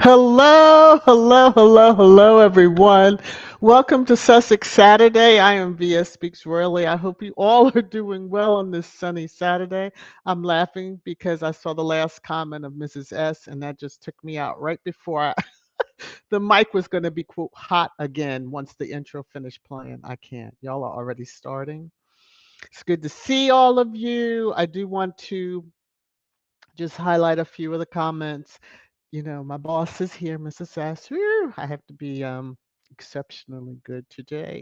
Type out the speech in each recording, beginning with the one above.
Hello, hello, hello, hello, everyone. Welcome to Sussex Saturday. I am VS Speaks Royally. I hope you all are doing well on this sunny Saturday. I'm laughing because I saw the last comment of Mrs. S, and that just took me out right before the mic was going to be, quote, hot again once the intro finished playing. I can't. Y'all are already starting. It's good to see all of you. I do want to just highlight a few of the comments. My boss is here, Mrs. S. Whew, I have to be exceptionally good today.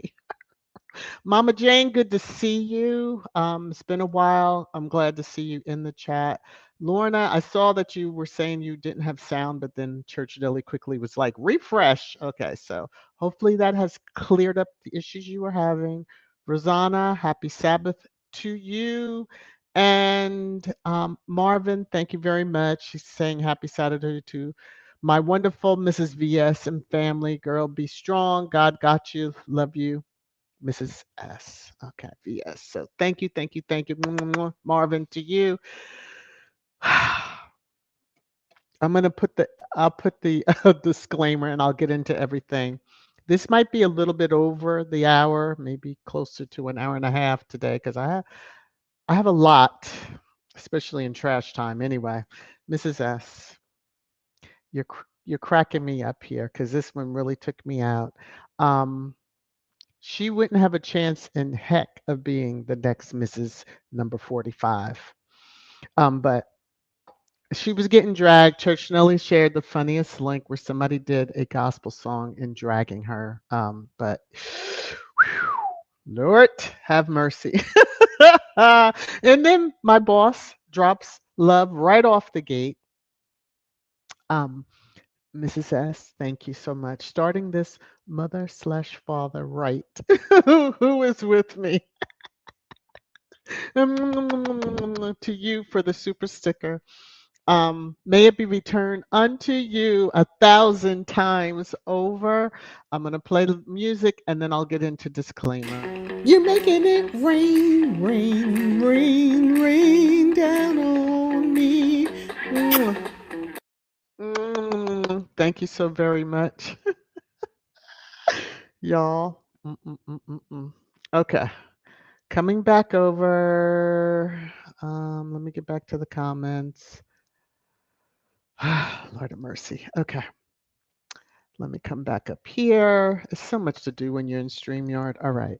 Mama Jane, good to see you. It's been a while. I'm glad to see you in the chat. Lorna, I saw that you were saying you didn't have sound, but then Church Deli quickly was like, refresh. Okay, so hopefully that has cleared up the issues you were having. Rosanna, happy Sabbath to you. And Marvin, thank you very much. He's saying happy Saturday to my wonderful Mrs. VS and family. Girl, be strong. God got you. Love you. Mrs. S. Okay, VS. So thank you, thank you, thank you, Marvin, to you. I'll put the disclaimer and I'll get into everything. This might be a little bit over the hour, maybe closer to an hour and a half today, because I have a lot, especially in trash time. Anyway, Mrs. S, you're cracking me up here because this one really took me out. Um, She wouldn't have a chance in heck of being the next Mrs. number 45. But she was getting dragged. Church Nelly shared the funniest link where somebody did a gospel song in dragging her. But Lord have mercy. And then my boss drops love right off the gate. Um, Mrs. S, thank you so much. Starting this mother slash father right. Who is with me? To you for the super sticker. May it be returned unto you 1,000 times over. I'm going to play the music and then I'll get into disclaimer. You're making it rain, rain, rain, rain down on me. Thank you so very much, y'all. Okay. Coming back over. Let me get back to the comments. Lord of mercy. Okay. Let me come back up here. There's so much to do when you're in StreamYard. All right.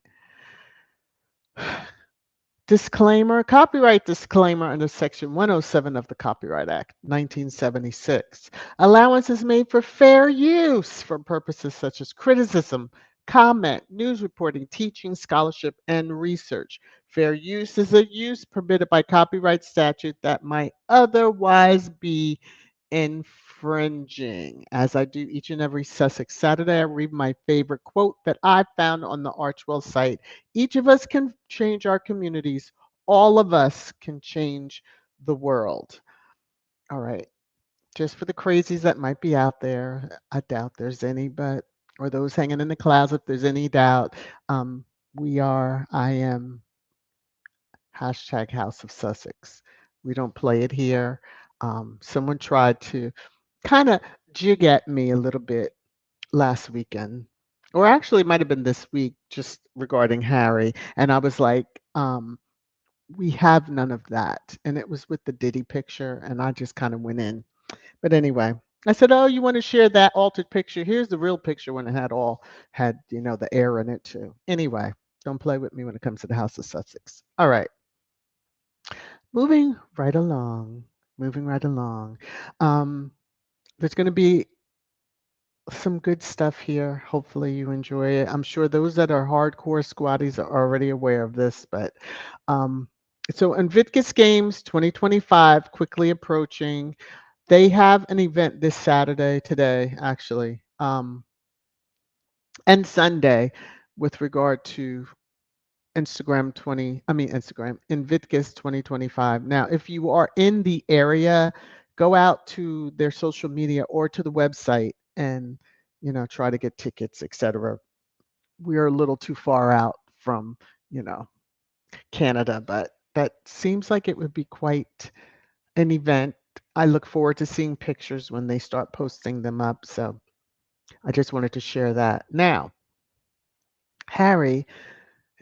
Disclaimer, copyright disclaimer under Section 107 of the Copyright Act, 1976. Allowance is made for fair use for purposes such as criticism, comment, news reporting, teaching, scholarship, and research. Fair use is a use permitted by copyright statute that might otherwise be infringing. As I do each and every Sussex Saturday, I read my favorite quote that I found on the Archewell site. Each of us can change our communities. All of us can change the world. All right. Just for the crazies that might be out there, I doubt there's any, but, or those hanging in the clouds, if there's any doubt, I am hashtag House of Sussex. We don't play it here. Someone tried to kind of jig at me a little bit last weekend, or actually it might have been this week, just regarding Harry. And I was like, we have none of that. And it was with the Diddy picture, and I just kind of went in. But anyway, I said, oh, you want to share that altered picture? Here's the real picture when it had, the air in it too. Anyway, don't play with me when it comes to the House of Sussex. All right. Moving right along, moving right along. There's going to be some good stuff here. Hopefully you enjoy it. I'm sure those that are hardcore squaddies are already aware of this, but so Invictus Games 2025 quickly approaching. They have an event this Saturday, today actually, and Sunday with regard to Instagram Invictus 2025. Now, if you are in the area, go out to their social media or to the website and try to get tickets, etc. We're a little too far out from Canada, but that seems like it would be quite an event. I look forward to seeing pictures when they start posting them up. So I just wanted to share that. Now, Harry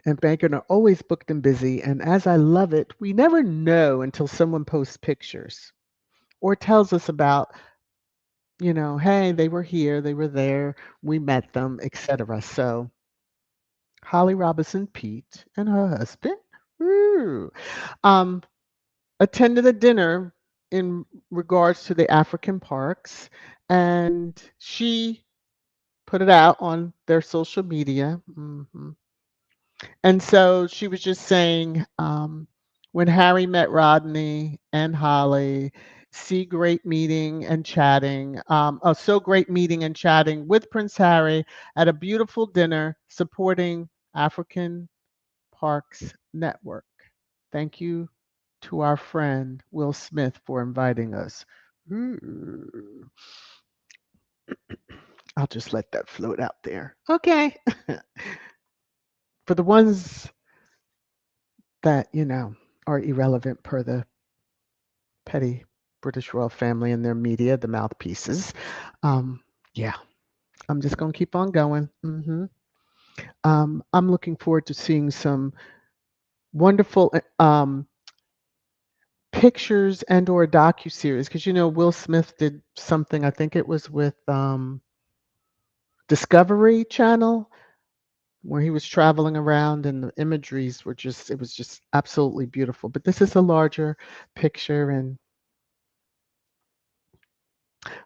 and Meghan are always booked and busy, and as I love it, we never know until someone posts pictures or tells us about, hey, they were here, they were there, we met them, etc. So Holly Robinson Pete and her husband woo, um, attended a dinner in regards to the African parks, and she put it out on their social media. And so she was just saying, when Harry met Rodney and Holly, see great meeting and chatting. So great meeting and chatting with Prince Harry at a beautiful dinner supporting African Parks Network. Thank you to our friend Will Smith for inviting us. Ooh, I'll just let that float out there. Okay. For the ones that, are irrelevant per the petty British royal family and their media, the mouthpieces. Yeah, I'm just going to keep on going. I'm looking forward to seeing some wonderful pictures and or docu-series because Will Smith did something, I think it was with Discovery Channel, where he was traveling around and the imageries were it was just absolutely beautiful. But this is a larger picture and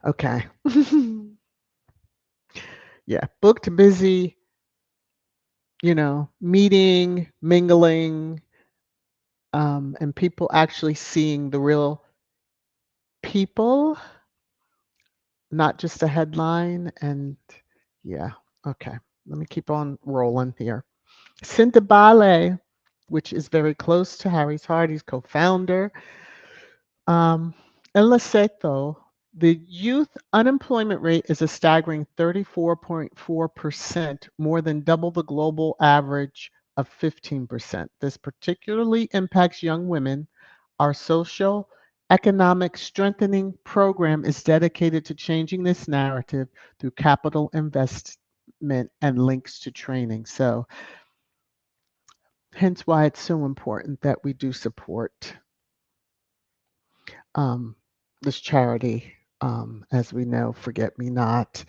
okay. Yeah, booked, busy, meeting, mingling, and people actually seeing the real people, not just a headline. And yeah, okay, let me keep on rolling here. Cinta Bale, which is very close to Harry's heart, he's co-founder. Um, in Lesotho, the youth unemployment rate is a staggering 34.4%, more than double the global average of 15%. This particularly impacts young women. Our social economic strengthening program is dedicated to changing this narrative through capital investment and links to training. So, hence why it's so important that we do support um, this charity, as we know, Forget Me Not,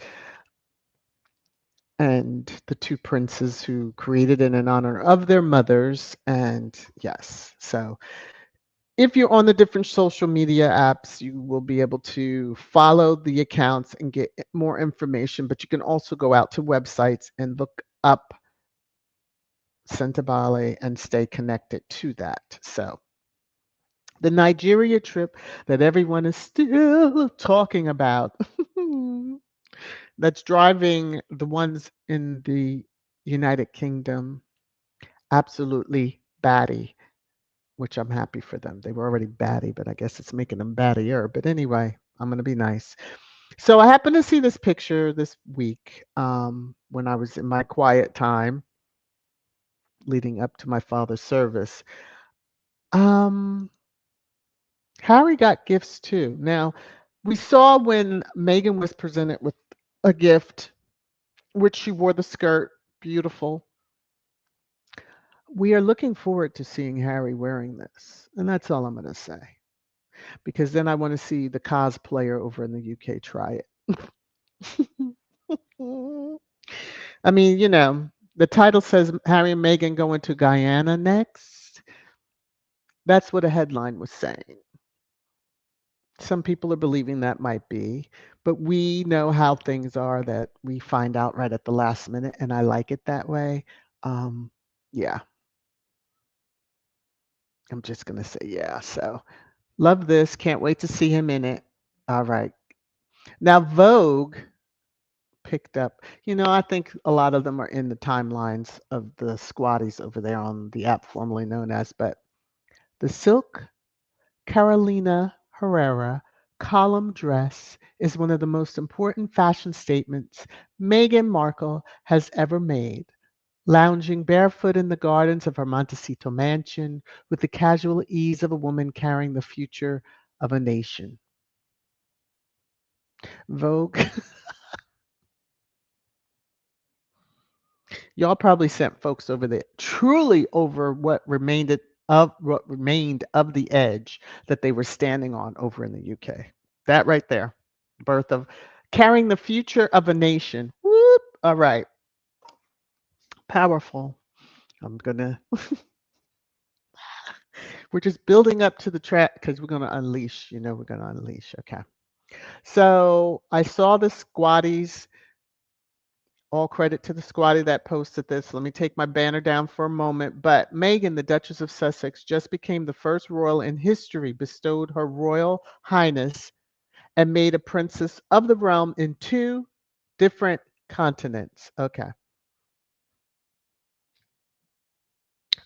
and the two princes who created it in honor of their mothers. And yes, so if you're on the different social media apps, you will be able to follow the accounts and get more information. But you can also go out to websites and look up Sentabale and stay connected to that. So the Nigeria trip that everyone is still talking about. That's driving the ones in the United Kingdom absolutely batty, which I'm happy for them. They were already batty, but I guess it's making them battier. But anyway, I'm going to be nice. So I happened to see this picture this week when I was in my quiet time leading up to my father's service. Um, Harry got gifts too. Now, we saw when Meghan was presented with a gift, which she wore the skirt, beautiful. We are looking forward to seeing Harry wearing this. And that's all I'm going to say. Because then I want to see the cosplayer over in the UK try it. I mean, the title says Harry and Meghan going to Guyana next. That's what a headline was saying. Some people are believing that might be, but we know how things are that we find out right at the last minute, and I like it that way. Yeah, I'm just going to say yeah. So love this. Can't wait to see him in it. All right. Now, Vogue picked up, I think a lot of them are in the timelines of the squaddies over there on the app formerly known as, but the silk Carolina Herrera column dress is one of the most important fashion statements Meghan Markle has ever made. Lounging barefoot in the gardens of her Montecito mansion with the casual ease of a woman carrying the future of a nation. Vogue. Y'all probably sent folks over there truly over what remained of the edge that they were standing on over in the UK. That right there. Birth of carrying the future of a nation. Whoop. All right. Powerful. I'm gonna we're just building up to the track because we're gonna unleash, we're gonna unleash. Okay. So I saw the squaddies. All credit to the squatty that posted this. Let me take my banner down for a moment. But Meghan, the Duchess of Sussex, just became the first royal in history bestowed her royal highness and made a princess of the realm in two different continents. Okay,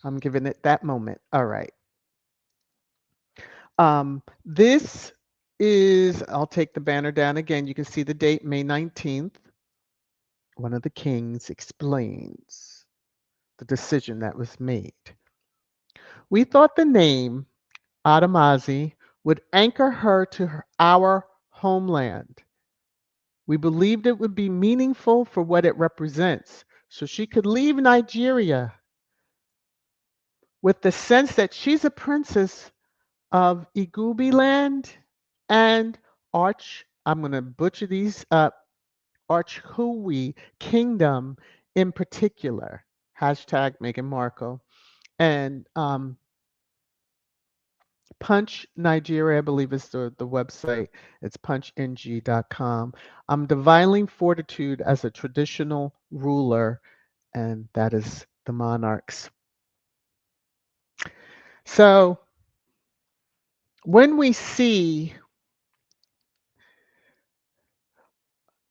I'm giving it that moment. All right. This is, I'll take the banner down again. You can see the date, May 19th. One of the kings explains the decision that was made. We thought the name Adamazi would anchor her to our homeland. We believed it would be meaningful for what it represents, so she could leave Nigeria with the sense that she's a princess of Igubi land and I'm going to butcher these up, Archewell kingdom in particular. Hashtag Meghan Markle. And Punch Nigeria, I believe is the website. It's punchng.com. I'm divining fortitude as a traditional ruler, and that is the monarchs. So when we see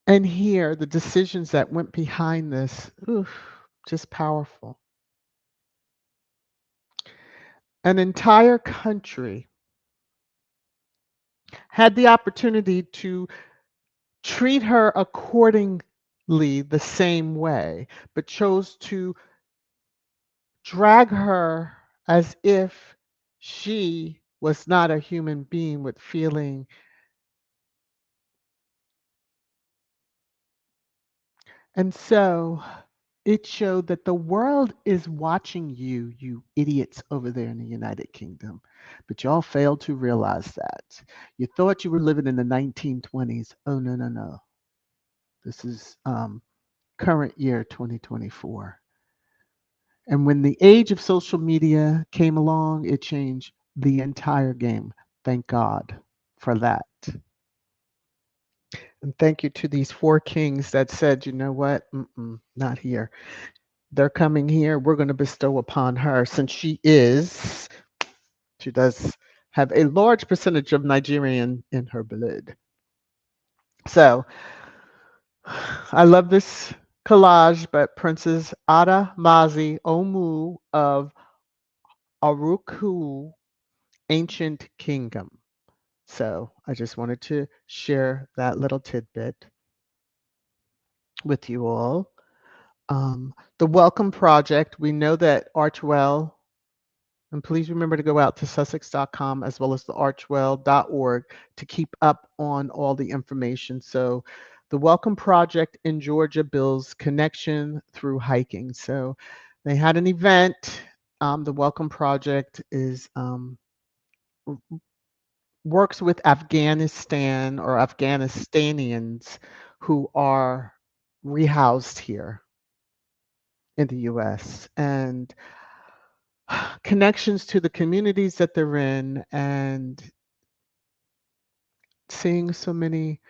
and hear the decisions that went behind this, just powerful. An entire country had the opportunity to treat her accordingly the same way, but chose to drag her as if she was not a human being with feeling. And so it showed that the world is watching you, you idiots over there in the United Kingdom. But y'all failed to realize that. You thought you were living in the 1920s. Oh, no, no, no. This is current year 2024. And when the age of social media came along, it changed the entire game. Thank God for that. And thank you to these four kings that said, you know what? Not here. They're coming here. We're going to bestow upon her since she does have a large percentage of Nigerian in her blood. So I love this collage, but Princess Ada Mazi Omu of Aruku, ancient kingdom. So I just wanted to share that little tidbit with you all. The Welcome Project, we know that Archewell, and please remember to go out to sussex.com as well as the archewell.org to keep up on all the information. So the Welcome Project in Georgia builds connection through hiking. So they had an event. The Welcome Project is works with Afghanistan or Afghanistanians who are rehoused here in the US, and connections to the communities that they're in, and seeing so many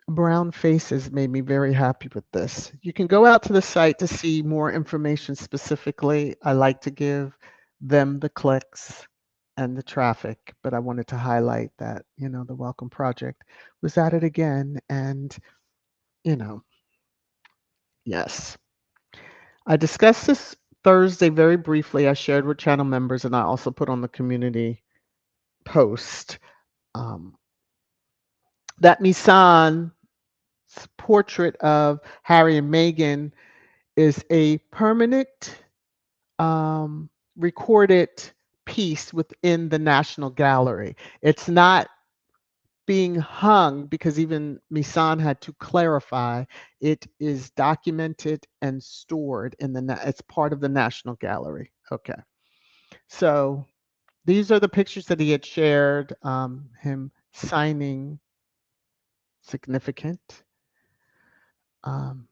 brown faces made me very happy with this. You can go out to the site to see more information specifically. I like to give them the clicks and the traffic, but I wanted to highlight that, the Welcome Project was at it again. And, yes. I discussed this Thursday very briefly. I shared with channel members and I also put on the community post that Misan's portrait of Harry and Meghan is a permanent recorded piece within the National Gallery. It's not being hung, because even Misan had to clarify, it is documented and stored in it's part of the National Gallery. Okay. So these are the pictures that he had shared, him signing significant. Um,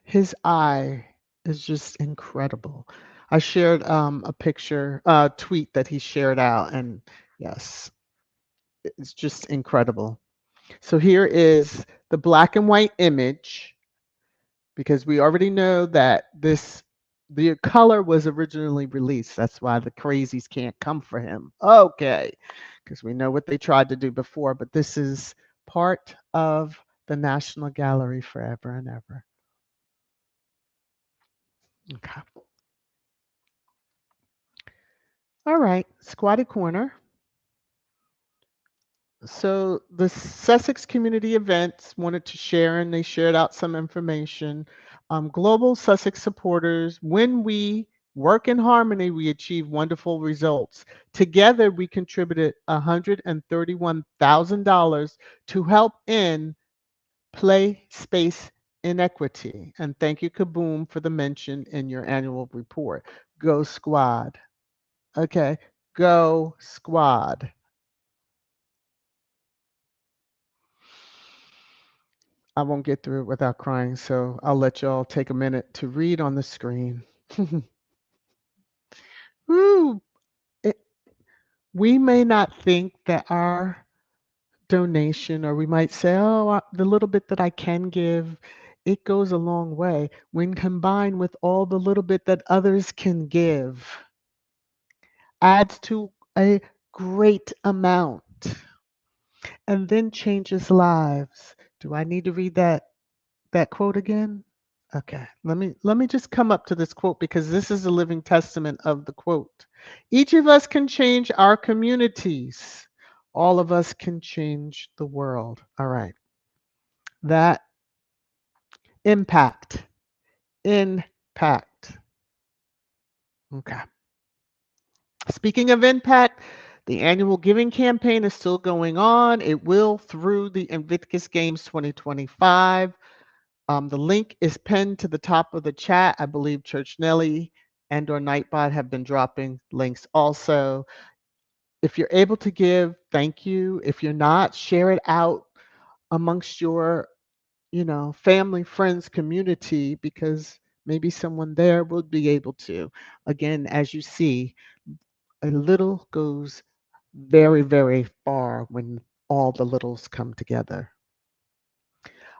his eye is just incredible. I shared a picture, tweet that he shared out, and yes, it's just incredible. So here is the black and white image, because we already know that the color was originally released. That's why the crazies can't come for him. Okay, because we know what they tried to do before, but this is part of the National Gallery forever and ever. Okay. All right, Squatty Corner. So the Sussex community events wanted to share, and they shared out some information. Global Sussex supporters, when we work in harmony, we achieve wonderful results. Together, we contributed $131,000 to help in play space inequity. And thank you, Kaboom, for the mention in your annual report. Go Squad. Okay, go Squad. I won't get through it without crying, so I'll let y'all take a minute to read on the screen. Woo! It, we may not think that our donation, or we might say, oh, the little bit that I can give, it goes a long way. When combined with all the little bit that others can give, adds to a great amount and then changes lives. Do I need to read that quote again? Okay, let me just come up to this quote, because this is a living testament of the quote. Each of us can change our communities. All of us can change the world. All right. That impact. Impact. Okay. Speaking of impact, the annual giving campaign is still going on. It will through the Invictus Games 2025. The link is pinned to the top of the chat. I believe Church Nelly and or Nightbot have been dropping links also. If you're able to give, thank you. If you're not, share it out amongst your, family, friends, community, because maybe someone there will be able to. Again, as you see, a little goes very, very far when all the littles come together.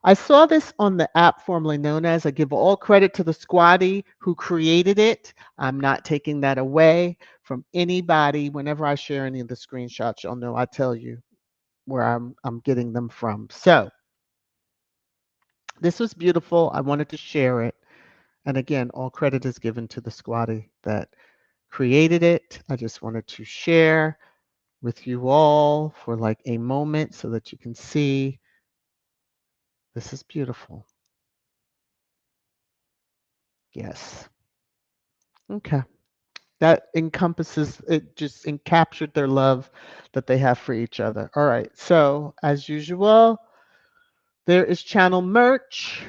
I saw this on the app formerly known as, I give all credit to the squaddie who created it. I'm not taking that away from anybody. Whenever I share any of the screenshots, you'll know I tell you where I'm getting them from. So this was beautiful. I wanted to share it. And again, all credit is given to the squaddie that created it. I just wanted to share with you all for like a moment so that you can see this is beautiful. Yes. Okay. That encompasses it, just encaptured their love that they have for each other. All right. So as usual, there is channel merch.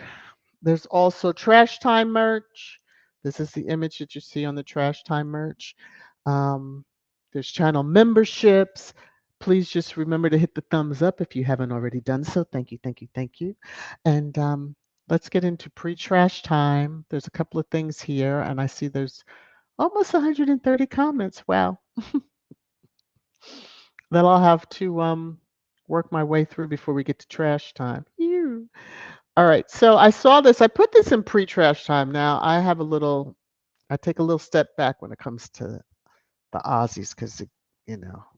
There's also trash time merch. This is the image that you see on the trash time merch. Um, there's channel memberships. Please just remember to hit the thumbs up if you haven't already done so. Thank you, thank you, thank you. And let's get into pre-trash time. There's a couple of things here, and I see there's almost 130 comments. Wow. That I'll have to work my way through before we get to trash time. Phew. All right. So I saw this. I put this in pre-trash time. Now I take a little step back when it comes to the Aussies, because it,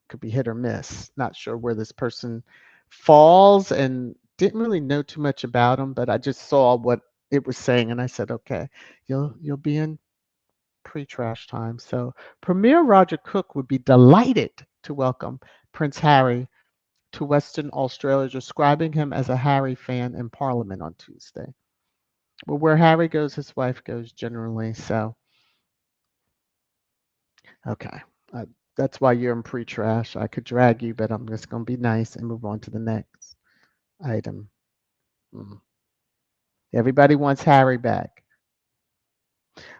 could be hit or miss. Not sure where this person falls, and didn't really know too much about him, but I just saw what it was saying, and I said, okay, you'll be in pre-trash time. So Premier Roger Cook would be delighted to welcome Prince Harry to Western Australia, describing him as a Harry fan in Parliament on Tuesday. Well, where Harry goes, his wife goes generally. So, okay. That's why you're in pre-trash. I could drag you, but I'm just going to be nice and move on to the next item. Mm. Everybody wants Harry back.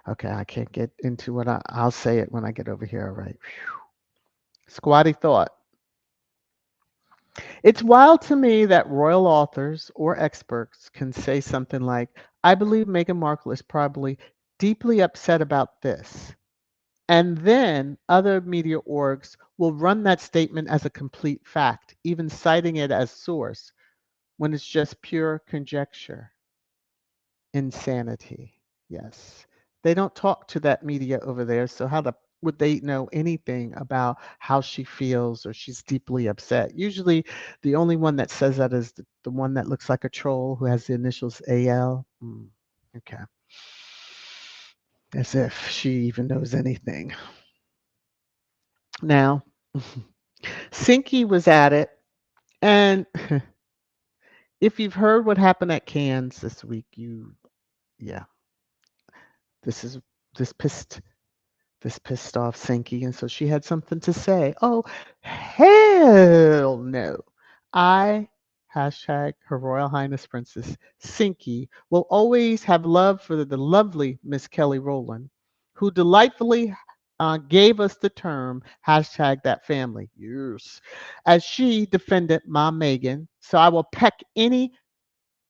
Okay, I can't get into what I'll say it when I get over here. All right. Squatty thought. It's wild to me that royal authors or experts can say something like, I believe Meghan Markle is probably deeply upset about this. And then other media orgs will run that statement as a complete fact, even citing it as source when it's just pure conjecture. Insanity. Yes. They don't talk to that media over there, so would they know anything about how she feels or she's deeply upset? Usually the only one that says that is the one that looks like a troll who has the initials AL. Okay. As if she even knows anything. Now, Sinky was at it, and if you've heard what happened at Cannes this week, yeah, this is this pissed this pissed off Sinky, and so she had something to say. Oh, hell no. I, hashtag Her Royal Highness Princess Sinky, will always have love for the lovely Miss Kelly Rowland, who delightfully gave us the term hashtag that family. Yes. As she defended my Meghan. So I will peck any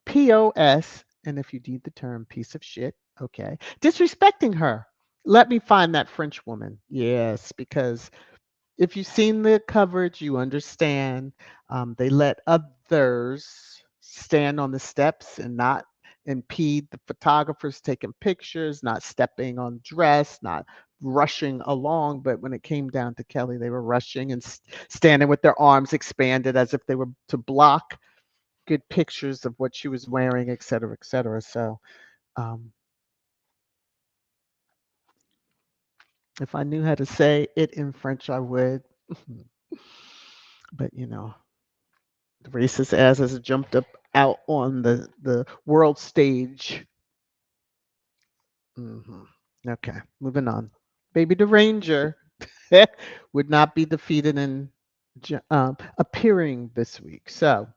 POS, and if you need the term piece of shit, okay, disrespecting her. Let me find that French woman. Yes, because if you've seen the coverage, you understand. They let others stand on the steps and not impede the photographers taking pictures, not stepping on dress, not rushing along. But when it came down to Kelly, they were rushing and standing with their arms expanded as if they were to block good pictures of what she was wearing, et cetera, et cetera. So um, if I knew how to say it in French, I would. But the racist ass has jumped up out on the world stage. hmm Okay, moving on. Baby the Ranger would not be defeated in appearing this week. So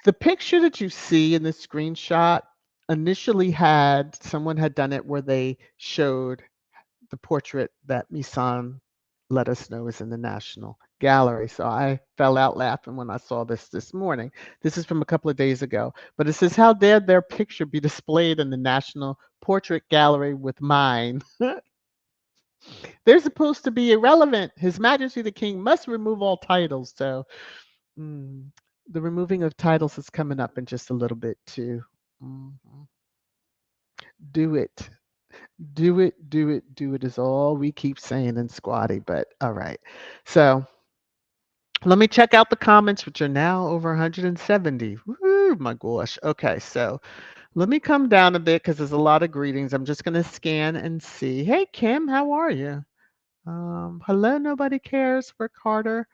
the picture that you see in the screenshot initially had someone had done it where they showed the portrait that Misan let us know is in the National Gallery. So I fell out laughing when I saw this morning. This is from a couple of days ago. But it says, how dare their picture be displayed in the National Portrait Gallery with mine? They're supposed to be irrelevant. His Majesty the King must remove all titles. So mm, the removing of titles is coming up in just a little bit too. Mhm. Do it. Do it, do it, do it is all we keep saying in Squatty, but all right. So let me check out the comments, which are now over 170. Woo, my gosh. Okay, so let me come down a bit because there's a lot of greetings. I'm just going to scan and see. Hey, Kim, how are you? Hello, nobody cares for Carter.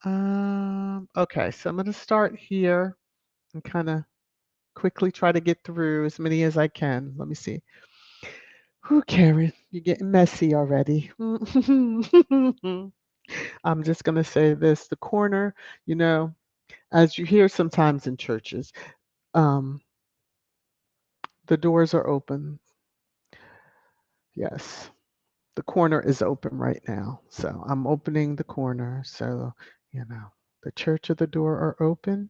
Okay, so I'm going to start here and kind of quickly try to get through as many as I can. Let me see. Who, Karen? You're getting messy already. I'm just going to say this the corner, you know, as you hear sometimes in churches, um, the doors are open. Yes, the corner is open right now. So I'm opening the corner. So, the church of the door are open.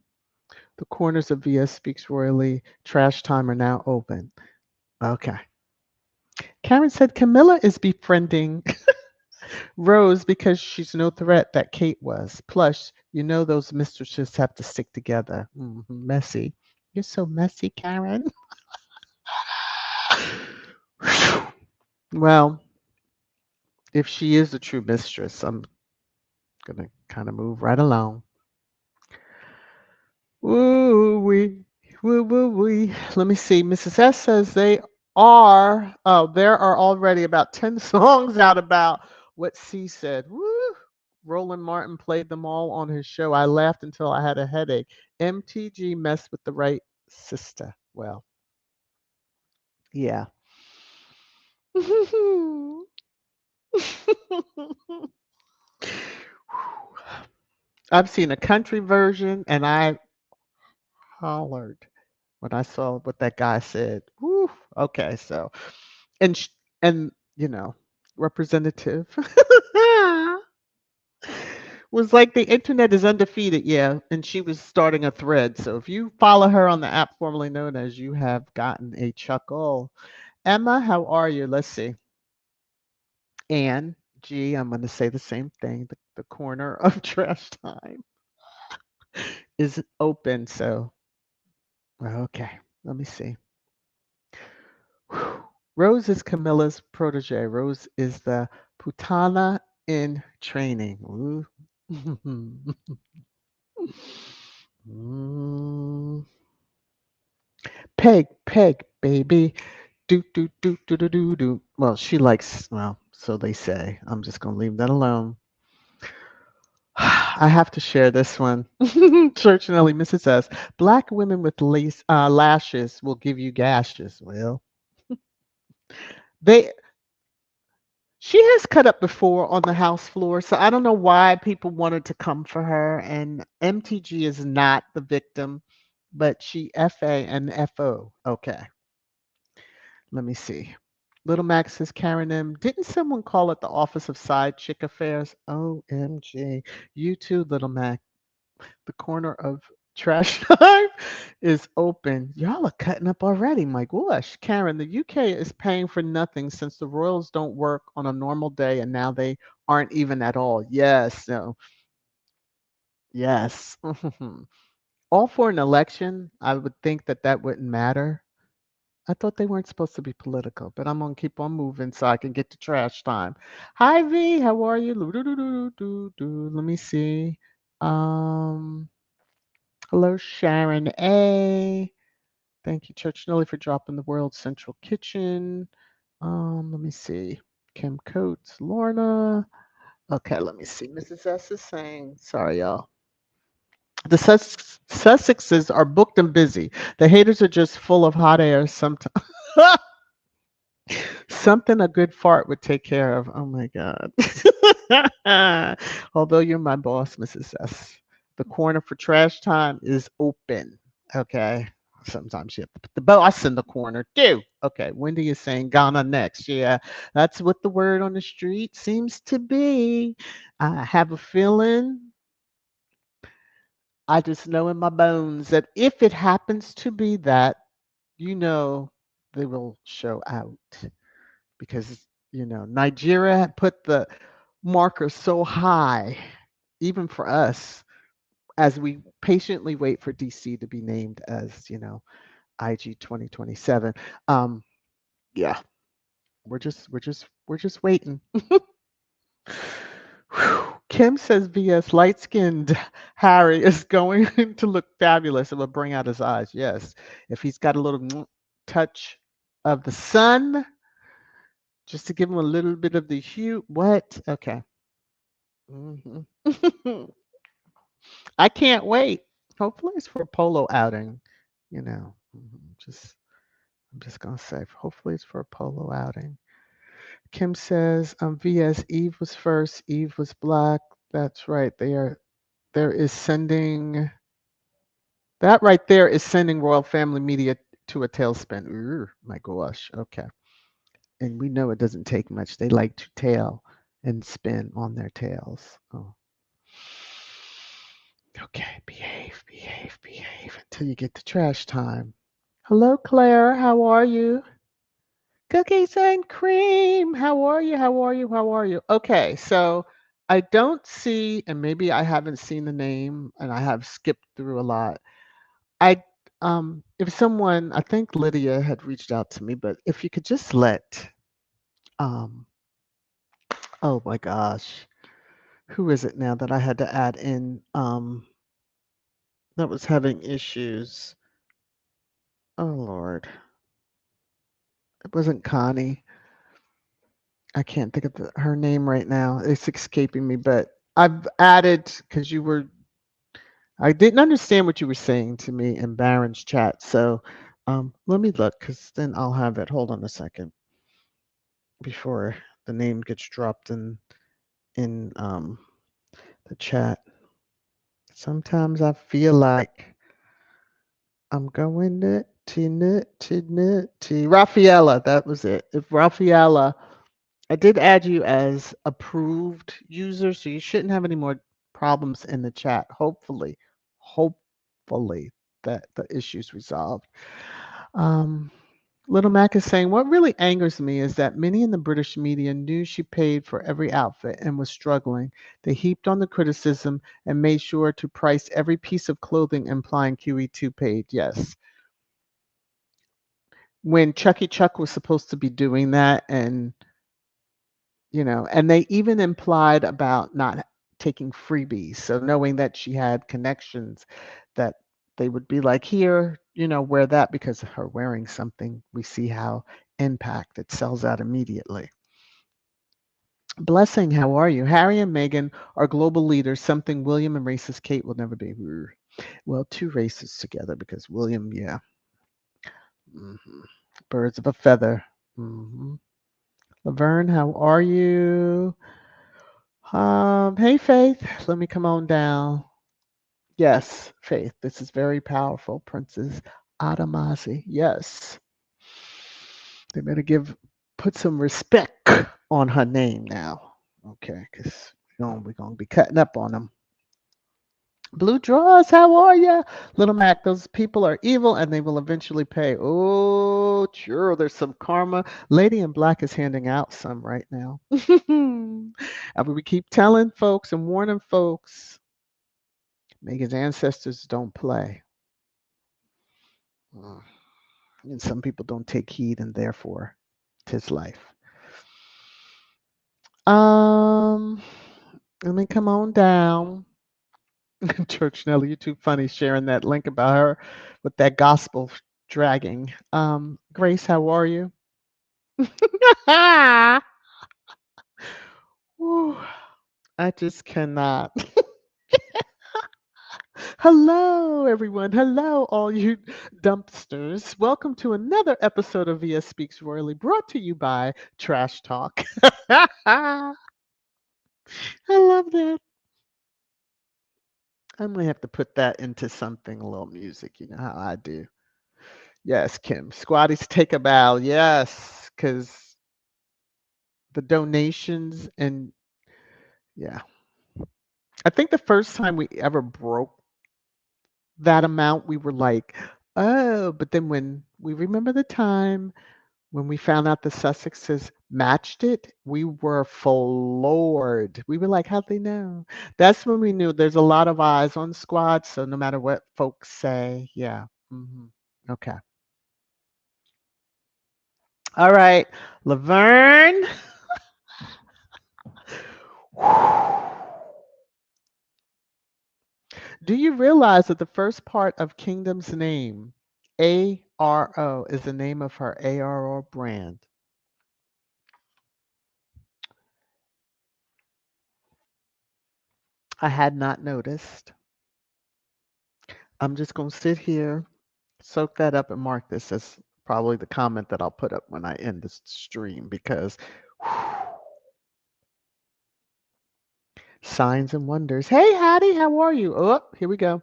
The corners of VS Speaks Royally Trash Time are now open. Okay. Karen said Camilla is befriending Rose because she's no threat that Kate was. Plus, those mistresses have to stick together. Messy. You're so messy, Karen. Well, if she is a true mistress, I'm going to kind of move right along. Woo wee. Woo woo wee. Let me see. Mrs. S says there are already about 10 songs out about what C said. Woo. Roland Martin played them all on his show. I laughed until I had a headache. MTG messed with the right sister. Well, yeah. I've seen a country version, and I hollered when I saw what that guy said. Whew, okay, so and sh- and representative was like the internet is undefeated, yeah, and she was starting a thread. So if you follow her on the app formerly known as, you have gotten a chuckle. Emma, how are you? Let's see. And G, I'm going to say the same thing. The corner of trash time is open. So, okay, let me see. Whew. Rose is Camilla's protege. Rose is the putana in training. Ooh. Mm. Peg, Peg, baby. Do, do, do, do, do, do, do. Well, she likes, well, so they say. I'm just going to leave that alone. I have to share this one. Church Nelly, Mrs. S. Black women with lashes will give you gashes. Well, they she has cut up before on the house floor, so I don't know why people wanted to come for her. And MTG is not the victim, but she FA and FO. Okay, let me see. Little Max says, Karen M. Didn't someone call it the Office of Side Chick Affairs? OMG. You too, Little Mac. The corner of trash time is open. Y'all are cutting up already. My gosh. Karen, the UK is paying for nothing since the Royals don't work on a normal day and now they aren't even at all. Yes. No. Yes. All for an election. I would think that that wouldn't matter. I thought they weren't supposed to be political, but I'm gonna keep on moving so I can get to trash time. Hi V, how are you? Let me see. Um, Hello, Sharon A. Thank you, Church Nilly, for dropping the World Central Kitchen. Let me see. Kim Coates, Lorna. Okay, let me see. Mrs. S is saying, sorry, y'all. The Sussexes are booked and busy. The haters are just full of hot air sometimes. Something a good fart would take care of. Oh my God. Although you're my boss, Mrs. S. The corner for trash time is open. Okay. Sometimes you have to put the boss in the corner too. Okay. Wendy is saying Ghana next. Yeah. That's what the word on the street seems to be. I have a feeling, I just know in my bones that if it happens to be that, you know, they will show out because Nigeria had put the marker so high, even for us, as we patiently wait for DC to be named as IG 2027. Um, yeah, we're just waiting. Whew. Kim says VS light skinned Harry is going to look fabulous. It will bring out his eyes. Yes, if he's got a little touch of the sun, just to give him a little bit of the hue. What? Okay. Mhm. I can't wait. Hopefully it's for a polo outing. Just I'm just gonna say, hopefully it's for a polo outing. Kim says, VS Eve was first. Eve was black. That's right. There is sending that right there is sending royal family media to a tailspin. Ooh, my gosh. Okay. And we know it doesn't take much. They like to tail and spin on their tails. Oh. Okay, behave until you get to trash time. Hello, Claire. How are you? Cookies and cream. How are you? How are you? How are you? Okay, so I don't see, and maybe I haven't seen the name, and I have skipped through a lot. I if someone, I think Lydia had reached out to me, but if you could just let um oh my gosh, who is it now that I had to add in that was having issues? Oh Lord. It wasn't Connie. I can't think of her name right now. It's escaping me, but I've added because I didn't understand what you were saying to me in Baron's chat. So let me look because then I'll have it. Hold on a second before. the name gets dropped in the chat. Sometimes I feel like I'm going nutty, nutty, nutty. Raffaella, that was it. If Raffaella, I did add you as approved user, so you shouldn't have any more problems in the chat. Hopefully that the issue's resolved. Um, Little Mac is saying, what really angers me is that many in the British media knew she paid for every outfit and was struggling. They heaped on the criticism and made sure to price every piece of clothing implying QE2 paid. Yes. When Chucky Chuck was supposed to be doing that, and and they even implied about not taking freebies. So knowing that she had connections, that they would be like, here, wear that, because of her wearing something. We see how impact it sells out immediately. Blessing, how are you? Harry and Meghan are global leaders, something William and racist Kate will never be. Well, two races together, because William, yeah. Birds of a feather. Laverne, how are you? Hey, Faith. Let me come on down. Yes, Faith. This is very powerful. Princess Adamazi. Yes. They better put some respect on her name now. Okay, because we're gonna be cutting up on them. Blue Draws, how are you? Little Mac, those people are evil and they will eventually pay. Oh, sure, there's some karma. Lady in Black is handing out some right now. We keep telling folks and warning folks, Megan's ancestors don't play. And some people don't take heed, and therefore, 'tis life. Let me come on down. Church Nelly, you're too funny sharing that link about her with that gospel dragging. Grace, how are you? Whew, I just cannot. Hello, everyone. Hello, all you dumpsters. Welcome to another episode of VS Speaks Royally, brought to you by Trash Talk. I love that. I'm going to have to put that into something, a little music. You know how I do. Yes, Kim. Squaddies take a bow. Yes, because the donations and yeah. I think the first time we ever broke that amount, we were like, oh, but then when we remember the time when we found out the Sussexes matched it, we were floored. We were like, how'd they know? That's when we knew there's a lot of eyes on Squad. So no matter what folks say, yeah. Okay. All right. Laverne. Do you realize that the first part of Kingdom's name, ARO, is the name of her ARO brand? I had not noticed. I'm just going to sit here, soak that up, and mark this as probably the comment that I'll put up when I end this stream, because signs and wonders. Hey, Hattie, how are you? Oh, here we go.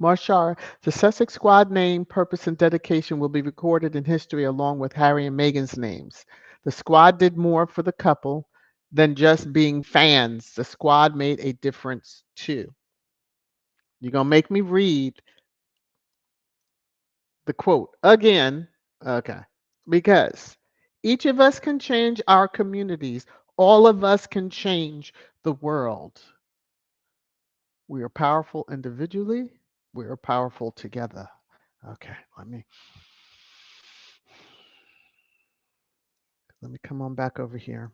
Marshar, the Sussex squad name, purpose, and dedication will be recorded in history along with Harry and Meghan's names. The squad did more for the couple than just being fans. The squad made a difference too. You're going to make me read the quote again. Okay. Because each of us can change our communities. All of us can change the world. We are powerful individually. We are powerful together. Okay, let me come on back over here.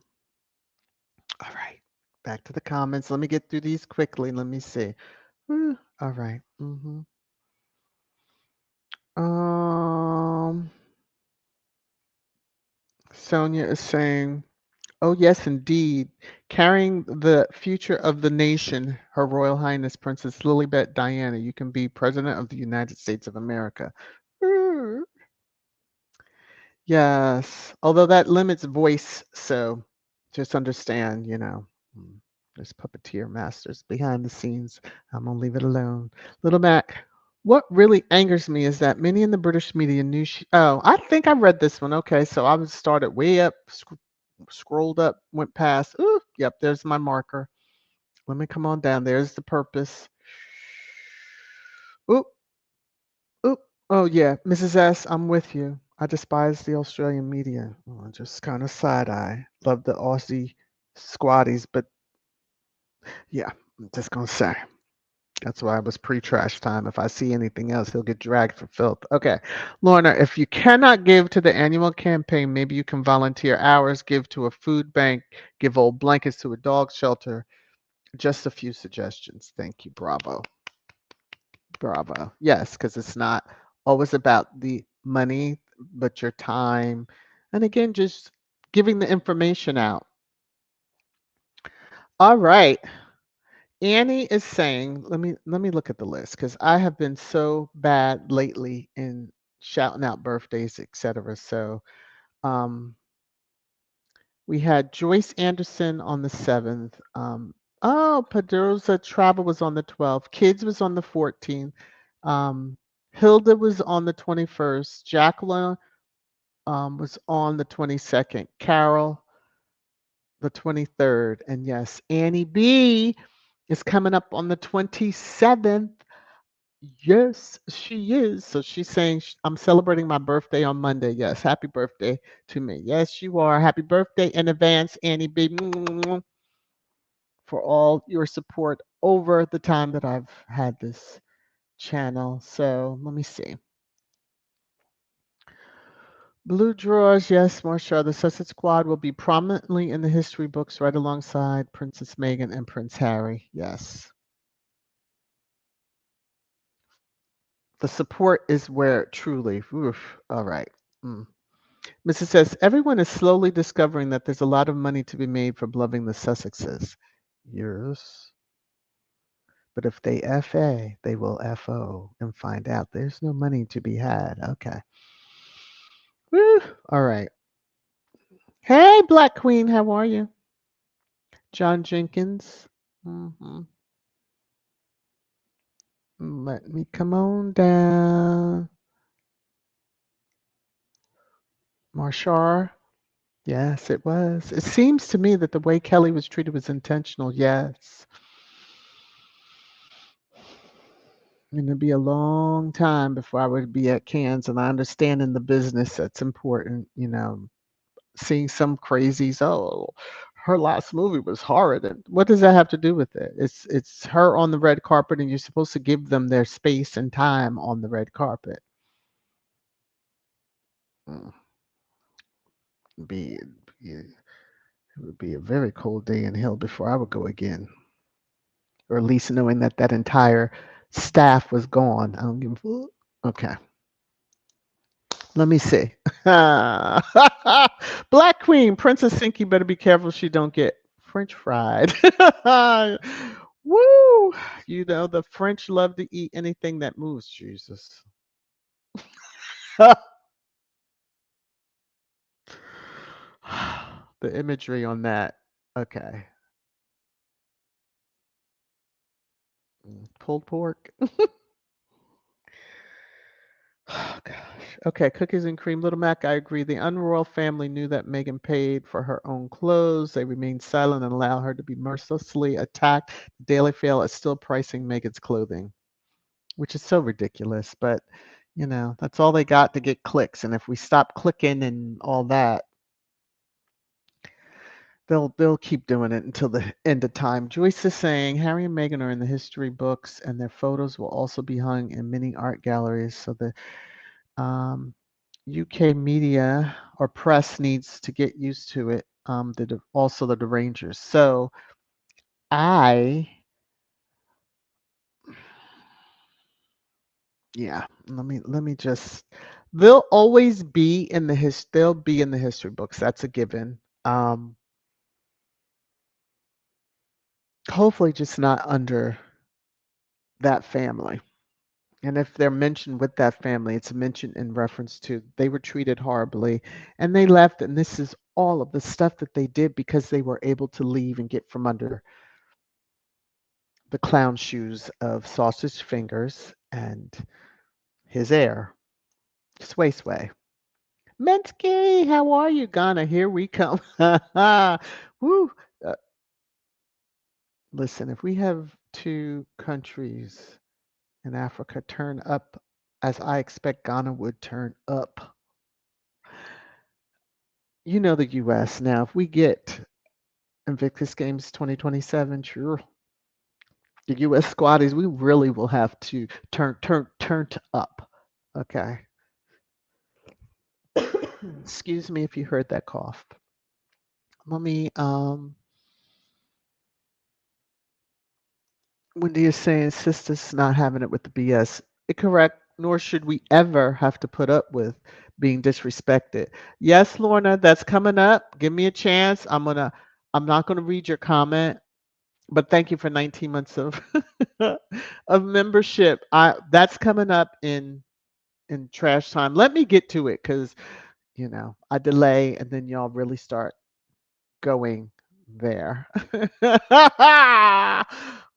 All right, back to the comments. Let me get through these quickly. Let me see. All right. Sonia is saying, oh, yes, indeed. Carrying the future of the nation, Her Royal Highness Princess Lilibet Diana, you can be President of the United States of America. Yes, although that limits voice, so just understand, there's puppeteer masters behind the scenes. I'm gonna leave it alone. Little Mac, what really angers me is that many in the British media knew she. Oh, I think I read this one. Okay, so I was started way up, scrolled up, went past. Ooh, yep, there's my marker. Let me come on down. There's the purpose. Oop, oop. Oh yeah, Mrs. S, I'm with you. I despise the Australian media. Oh, just kind of side eye. Love the Aussie squaddies, but yeah, I'm just gonna say. That's why it was pre-trash time. If I see anything else, he'll get dragged for filth. Okay. Lorna, if you cannot give to the annual campaign, maybe you can volunteer hours, give to a food bank, give old blankets to a dog shelter. Just a few suggestions. Thank you. Bravo. Bravo. Yes, because it's not always about the money, but your time. And again, just giving the information out. All right. Annie is saying, let me look at the list because I have been so bad lately in shouting out birthdays, etc. So we had Joyce Anderson on the 7th. Pedroza Travel was on the 12th. Kids was on the 14th. Um, Hilda was on the 21st. Jacqueline was on the 22nd. Carol the 23rd. And yes, Annie B is coming up on the 27th. Yes, she is. So she's saying, I'm celebrating my birthday on Monday. Yes, happy birthday to me. Yes, you are. Happy birthday in advance, Annie B, for all your support over the time that I've had this channel. So let me see. Blue Drawers, yes, Marsha. The Sussex Squad will be prominently in the history books right alongside Princess Meghan and Prince Harry. Yes. The support is where truly, oof, all right. Mm. Mrs. says, everyone is slowly discovering that there's a lot of money to be made from loving the Sussexes. Yes. But if they FA, they will FO and find out there's no money to be had. Okay. Woo. All right. Hey, Black Queen, how are you? John Jenkins. hmm Let me come on down. Marshar. Yes, it was. It seems to me that the way Kelly was treated was intentional. Yes. And it'd be a long time before I would be at Cannes, and I understand in the business that's important, seeing some crazies, oh, her last movie was horrid. And what does that have to do with it? It's her on the red carpet, and you're supposed to give them their space and time on the red carpet. Mm, Be, it would be a very cold day in hell before I would go again, or at least knowing that that entire staff was gone. I don't give a fuck. Okay. Let me see. Black Queen, Princess Sinky better be careful she don't get French fried. Woo! The French love to eat anything that moves, Jesus. The imagery on that. Okay. Pulled pork. Oh gosh. Okay, cookies and cream. Little Mac, I agree. The Unroyal family knew that Meghan paid for her own clothes. They remained silent and allowed her to be mercilessly attacked. The Daily Mail is still pricing Meghan's clothing, which is so ridiculous. But that's all they got to get clicks. And if we stop clicking and all that, they'll keep doing it until the end of time. Joyce is saying Harry and Meghan are in the history books, and their photos will also be hung in many art galleries. So the UK media or press needs to get used to it. Also the Rangers. So I, yeah. Let me just. They'll always be in the They'll be in the history books. That's a given. Hopefully, just not under that family. And if they're mentioned with that family, it's mentioned in reference to they were treated horribly and they left. And this is all of the stuff that they did because they were able to leave and get from under the clown shoes of Sausage Fingers and his heir, Sway Sway. Mensky, how are you, Ghana? Here we come. Woo. Uh, Listen, if we have two countries in Africa turn up as I expect Ghana would turn up, you know the U.S. Now, if we get Invictus Games 2027, sure, the U.S. squaddies, we really will have to turned up. Okay. Excuse me if you heard that cough. Let me Wendy is saying sisters not having it with the BS. Correct, nor should we ever have to put up with being disrespected. Yes, Lorna, that's coming up. Give me a chance. I'm not gonna read your comment, but thank you for 19 months of of membership. That's coming up in trash time. Let me get to it because I delay and then y'all really start going there.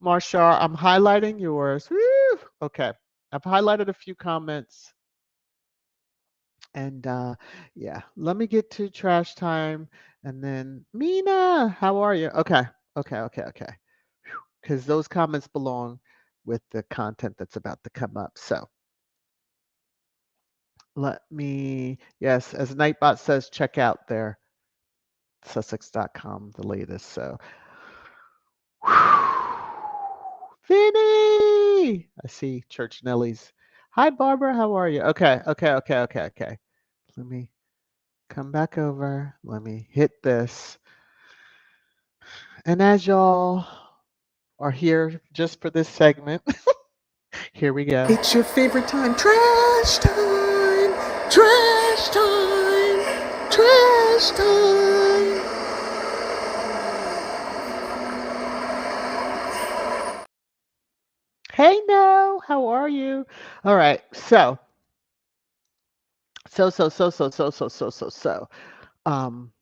Marshall, I'm highlighting yours. Woo! Okay. I've highlighted a few comments and yeah, let me get to trash time and then Mina, how are you? Okay. Okay. Because those comments belong with the content that's about to come up. So let me, yes, as Nightbot says, check out their Sussex.com, the latest. So Vinny! I see Church Nellies. Hi, Barbara. How are you? Okay. Let me come back over. Let me hit this. And as y'all are here just for this segment, here we go. It's your favorite time. Trash time! Trash time! Trash time! Hey, no, how are you? All right, so. Um,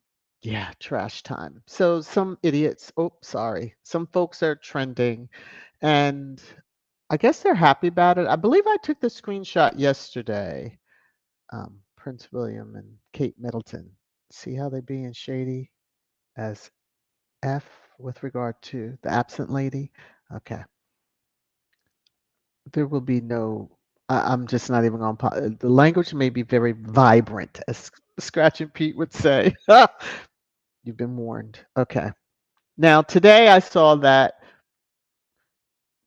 yeah, trash time. So some idiots, oh, sorry, some folks are trending, and I guess they're happy about it. I believe I took the screenshot yesterday. Prince William and Kate Middleton. See how they being shady as F with regard to the absent lady? Okay. There will be no. I'm just not even going to. The language may be very vibrant, as Scratch and Pete would say. You've been warned. Okay. Now, today I saw that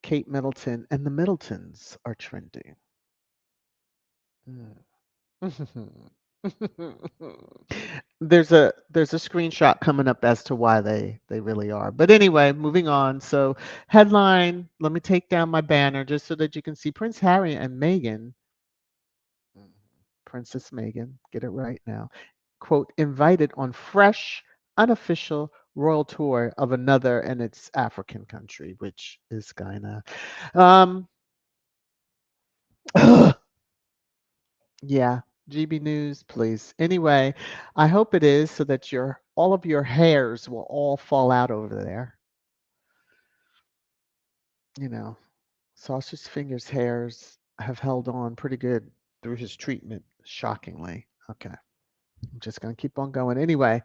Kate Middleton and the Middletons are trending. Mm. There's a screenshot coming up as to why they really are. But anyway, moving on. So headline, let me take down my banner just so that you can see Prince Harry and Meghan, Princess Meghan, get it right now, quote, invited on fresh, unofficial royal tour of another and its African country, which is Ghana. Um, yeah, GB News, please. Anyway, I hope it is so that your all of your hairs will all fall out over there. You know, Sausage Fingers' hairs have held on pretty good through his treatment, shockingly. Okay, I'm just going to keep on going. Anyway,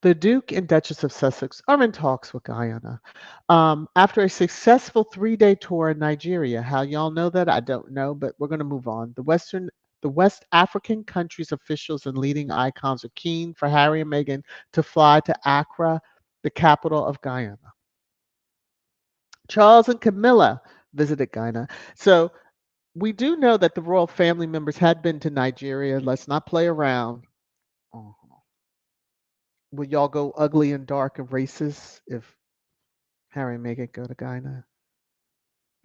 the Duke and Duchess of Sussex are in talks with Guyana after a successful 3-day tour in Nigeria. How y'all know that? I don't know, but we're going to move on. The West African countries' officials and leading icons are keen for Harry and Meghan to fly to Accra, the capital of Guyana. Charles and Camilla visited Guyana. So we do know that the royal family members had been to Nigeria. Let's not play around. Uh-huh. Will y'all go ugly and dark and racist if Harry and Meghan go to Guyana?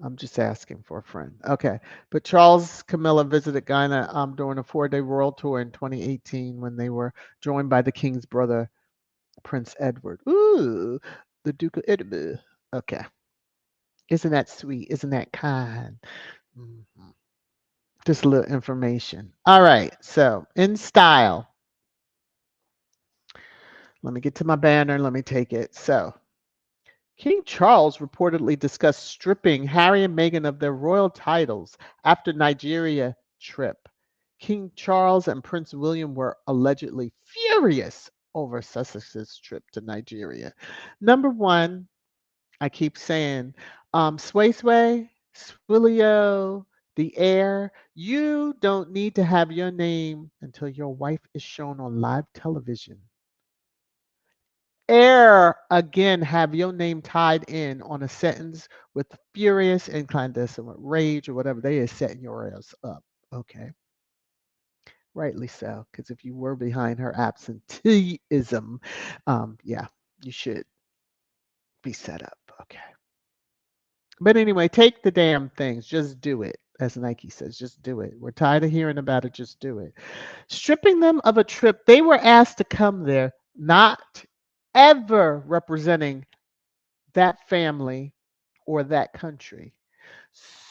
I'm just asking for a friend. Okay. But Charles Camilla visited Guyana during a 4-day royal tour in 2018 when they were joined by the king's brother, Prince Edward. Ooh, the Duke of Edinburgh. Okay. Isn't that sweet? Isn't that kind? Mhm. Just a little information. All right. So, in style, Let me get to my banner. Let me take it. So, King Charles reportedly discussed stripping Harry and Meghan of their royal titles after Nigeria trip. King Charles and Prince William were allegedly furious over Sussex's trip to Nigeria. Number one, I keep saying, Sway Sway, Swillio, the heir, you don't need to have your name until your wife is shown on live television. E'er again have your name tied in on a sentence with furious and clandestine with rage or whatever, they is setting your ass up. Okay. Rightly so. Because if you were behind her absenteeism, yeah, you should be set up. Okay. But anyway, take the damn things. Just do it. As Nike says, just do it. We're tired of hearing about it. Just do it. Stripping them of a trip, they were asked to come there, not ever representing that family or that country.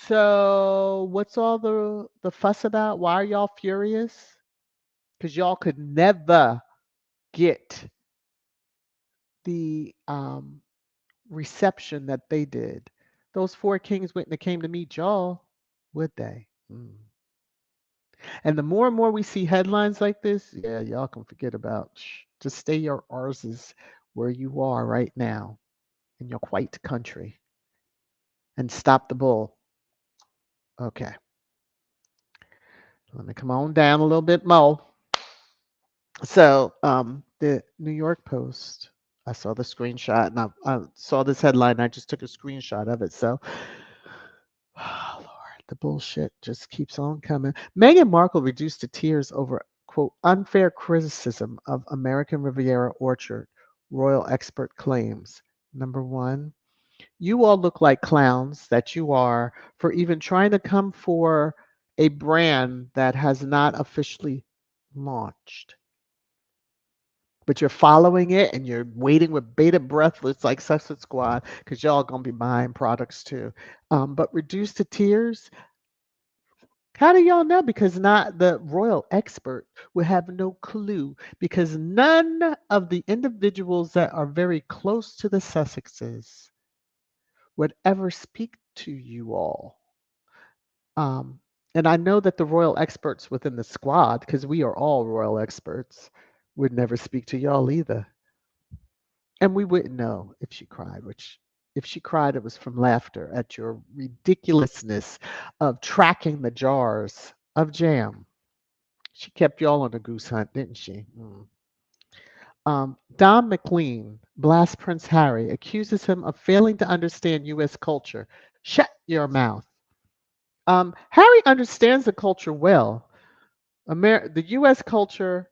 So, what's all the fuss about? Why are y'all furious? Because y'all could never get the reception that they did. Those four kings wouldn't have came to meet y'all, would they? Mm. And the more and more we see headlines like this, yeah, y'all can forget about. Just stay your arses where you are right now in your white country and stop the bull. Okay. Let me come on down a little bit more. So, the New York Post, I saw the screenshot and I saw this headline. I just took a screenshot of it. So, oh, Lord, the bullshit just keeps on coming. Meghan Markle reduced to tears over, quote, unfair criticism of American Riviera orchard, royal expert claims. Number one, you all look like clowns that you are for even trying to come for a brand that has not officially launched. But you're following it and you're waiting with bated breath. It's like Sussex Squad because y'all gonna be buying products too. But reduced to tears. How do y'all know? Because not the royal expert would have no clue because none of the individuals that are very close to the Sussexes would ever speak to you all. Um, and I know that the royal experts within the squad, because we are all royal experts, would never speak to y'all either. And we wouldn't know if she cried, which if she cried, it was from laughter at your ridiculousness of tracking the jars of jam. She kept y'all on a goose hunt, didn't she? Mm. Don McLean blasts Prince Harry, accuses him of failing to understand U.S. culture. Shut your mouth. Harry understands the culture well. The U.S. culture,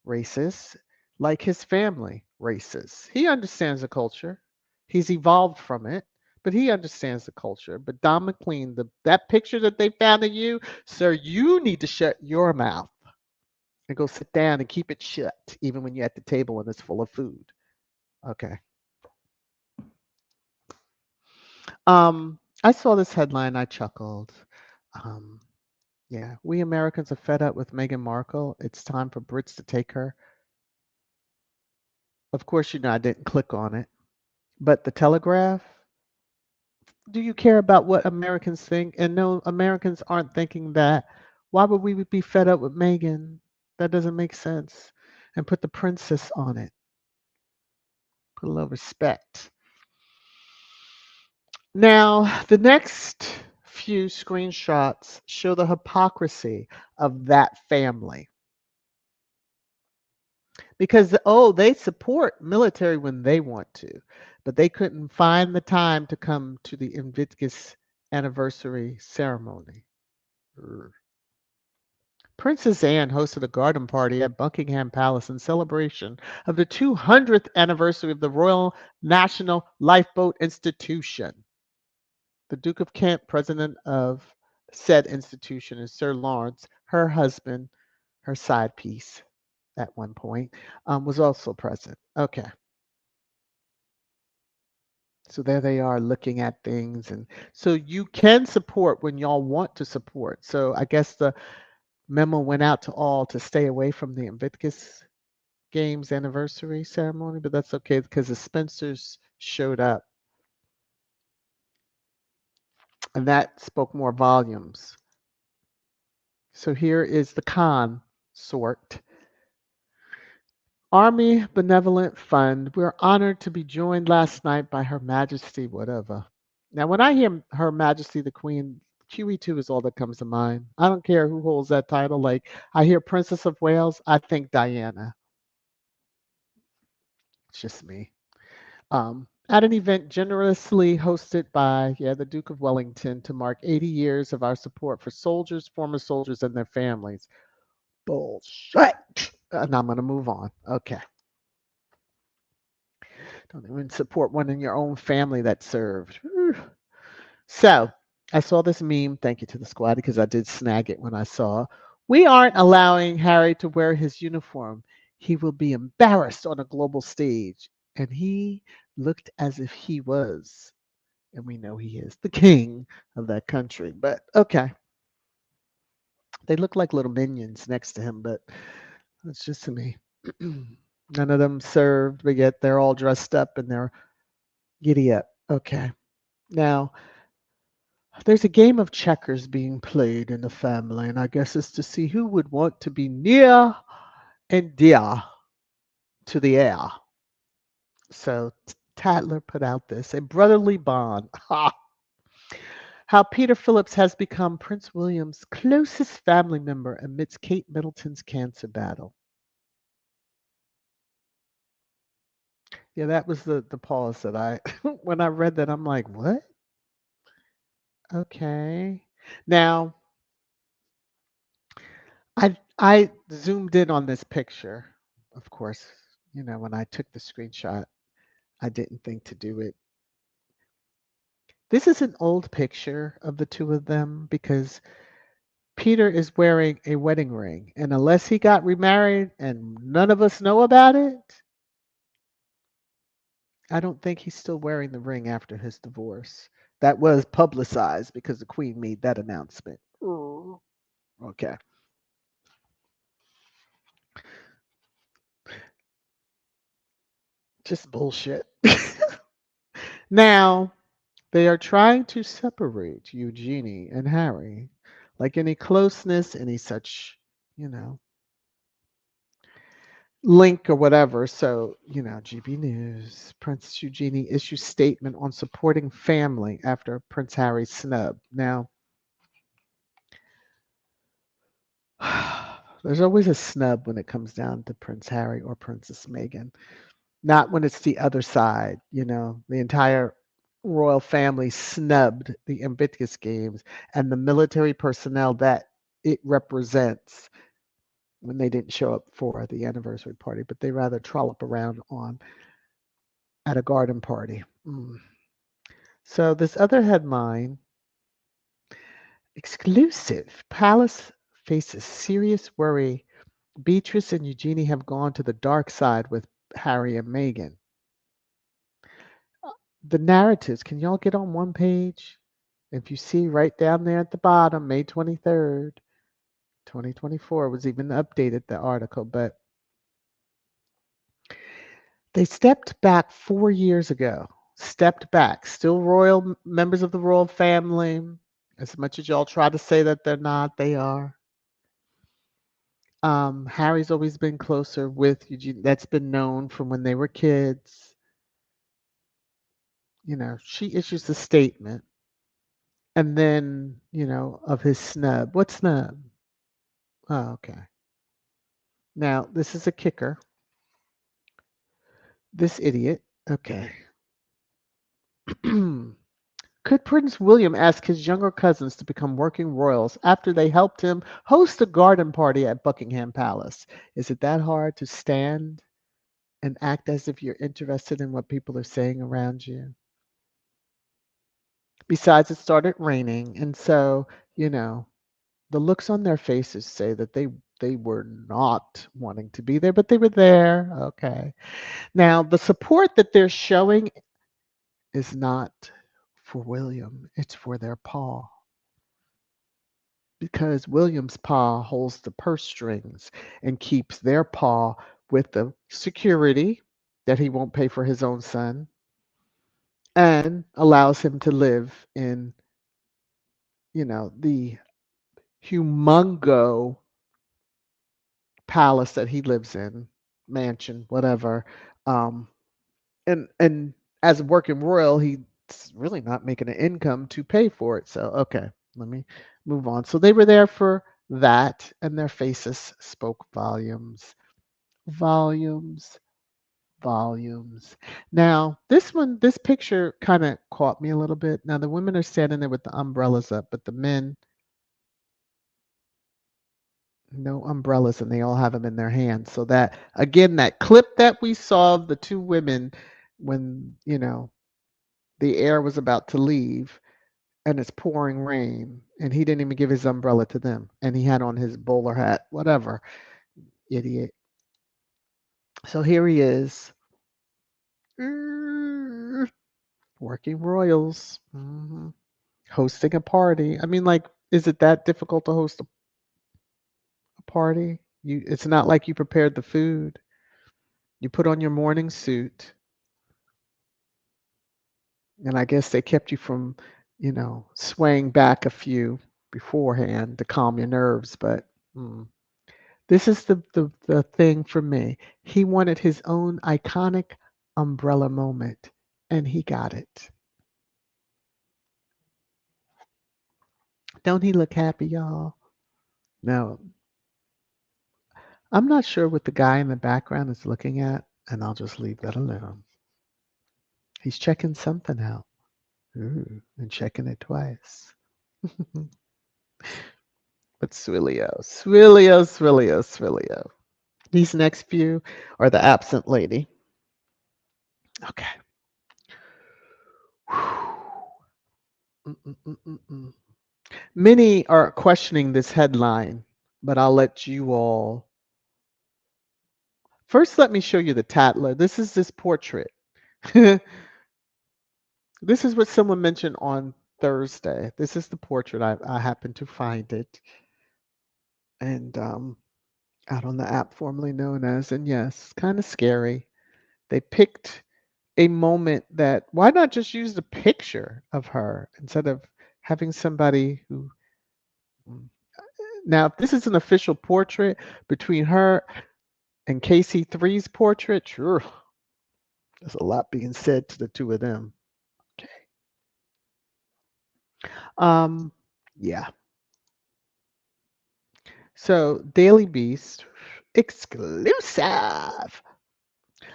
racist, like his family, racist. He understands the culture. He's evolved from it, but he understands the culture. But Don McLean, that picture that they found of you, sir, you need to shut your mouth and go sit down and keep it shut, even when you're at the table and it's full of food. Okay. I saw this headline. I chuckled. Um, yeah, we Americans are fed up with Meghan Markle. It's time for Brits to take her. Of course, you know I didn't click on it, but the Telegraph. Do you care about what Americans think? And no, Americans aren't thinking that. Why would we be fed up with Meghan? That doesn't make sense. And put the princess on it. Put a little respect. Now, the next few screenshots show the hypocrisy of that family. Because, oh, they support military when they want to, but they couldn't find the time to come to the Invictus anniversary ceremony. Urgh. Princess Anne hosted a garden party at Buckingham Palace in celebration of the 200th anniversary of the Royal National Lifeboat Institution. The Duke of Kent, president of said institution, and Sir Lawrence, her husband, her side piece at one point, was also present. Okay. So there they are looking at things. And so you can support when y'all want to support. So I guess the memo went out to all to stay away from the Invictus Games anniversary ceremony, but that's okay because the Spencers showed up, and that spoke more volumes. So here is the consort. Army Benevolent Fund. We're honored to be joined last night by Her Majesty, whatever. Now, when I hear Her Majesty the Queen, QE2 is all that comes to mind. I don't care who holds that title. Like, I hear Princess of Wales, I think Diana. It's just me. At an event generously hosted by, the Duke of Wellington to mark 80 years of our support for soldiers, former soldiers, and their families. Bullshit. And I'm going to move on. Okay. Don't even support one in your own family that served. So I saw this meme. Thank you to the squad because I did snag it when I saw. We aren't allowing Harry to wear his uniform. He will be embarrassed on a global stage. And he looked as if he was. And we know he is the king of that country. But okay. They look like little minions next to him, but that's just to me. None of them served, but yet they're all dressed up and they're giddy up. Okay. Now, there's a game of checkers being played in the family, and I guess it's to see who would want to be near and dear to the heir. So Tatler put out this a brotherly bond. Ha! How Peter Phillips has become Prince William's closest family member amidst Kate Middleton's cancer battle. Yeah, that was the pause that I when I read that I'm like, what? Okay. Now, I zoomed in on this picture. Of course, when I took the screenshot, I didn't think to do it. This is an old picture of the two of them because Peter is wearing a wedding ring, and unless he got remarried and none of us know about it, I don't think he's still wearing the ring after his divorce. That was publicized because the Queen made that announcement. Oh. Okay. Just bullshit. Now, they are trying to separate Eugenie and Harry. Like any closeness, any such, you know, link or whatever. So, GB News, Prince Eugenie issues statement on supporting family after Prince Harry's snub. Now, there's always a snub when it comes down to Prince Harry or Princess Meghan. Not when it's the other side, the entire royal family snubbed the Invictus Games and the military personnel that it represents when they didn't show up for the anniversary party, but they rather trollop around on at a garden party. So this other headline, exclusive, Palace faces serious worry. Beatrice and Eugenie have gone to the dark side with Harry and Meghan. The narratives, can y'all get on one page? If you see right down there at the bottom, May 23rd, 2024 was even updated, the article, but they stepped back 4 years ago. Stepped back. Still royal members of the royal family. As much as y'all try to say that they're not, they are. Harry's always been closer with Eugene. That's been known from when they were kids. She issues a statement. And then, of his snub. What snub? Oh, okay. Now, this is a kicker. This idiot. Okay. Could Prince William ask his younger cousins to become working royals after they helped him host a garden party at Buckingham Palace? Is it that hard to stand and act as if you're interested in what people are saying around you? Besides, it started raining, and so, the looks on their faces say that they were not wanting to be there, but they were there. Okay. Now, the support that they're showing is not for William, it's for their pa. Because William's pa holds the purse strings and keeps their pa with the security that he won't pay for his own son and allows him to live in, the humongo palace that he lives in, mansion, whatever. Um, and as a working royal, he's really not making an income to pay for it. So okay, let me move on. So they were there for that, and their faces spoke volumes, volumes, volumes. Now this picture kind of caught me a little bit. Now the women are standing there with the umbrellas up, but the men no umbrellas, and they all have them in their hands. So that again, that clip that we saw of the two women when the air was about to leave and it's pouring rain and he didn't even give his umbrella to them and he had on his bowler hat, whatever, idiot. So here he is, mm, working royals, hosting a party. I mean, like, is it that difficult to host a party? It's not like you prepared the food. You put on your morning suit, and I guess they kept you from, swaying back a few beforehand to calm your nerves. But this is the thing for me. He wanted his own iconic umbrella moment, and he got it. Don't he look happy, y'all? Now, I'm not sure what the guy in the background is looking at, and I'll just leave that alone. He's checking something out. Ooh, and checking it twice. But Swillio, Swillio, Swillio, Swillio. These next few are the absent lady. Okay. Mm-mm-mm-mm-mm. Many are questioning this headline, but I'll let you all. First, let me show you the Tatler. This is this portrait. This is what someone mentioned on Thursday. This is the portrait. I happened to find it. And out on the app formerly known as, and yes, kind of scary. They picked a moment that, why not just use the picture of her instead of having somebody who. Now, if this is an official portrait between her and KC3's portrait, sure, there's a lot being said to the two of them. Okay. Um, yeah. So, Daily Beast exclusive.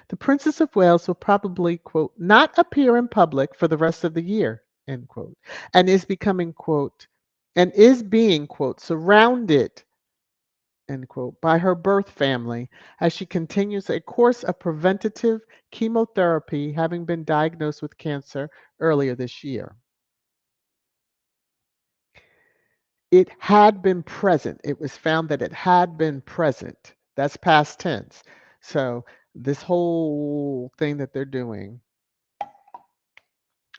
The Princess of Wales will probably, quote, not appear in public for the rest of the year, end quote, and is becoming, quote, and is being, quote, surrounded, end quote, by her birth family as she continues a course of preventative chemotherapy, having been diagnosed with cancer earlier this year. It had been present. It was found that it had been present. That's past tense. So, this whole thing that they're doing,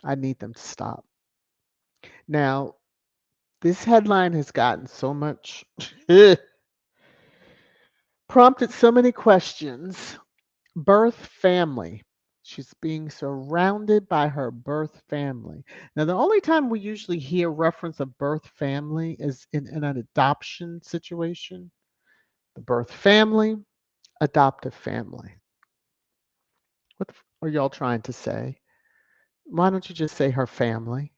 I need them to stop. Now, this headline has gotten so much, prompted so many questions. Birth family. She's being surrounded by her birth family. Now, the only time we usually hear reference of birth family is in an adoption situation. The birth family, adoptive family. What are y'all trying to say? Why don't you just say her family?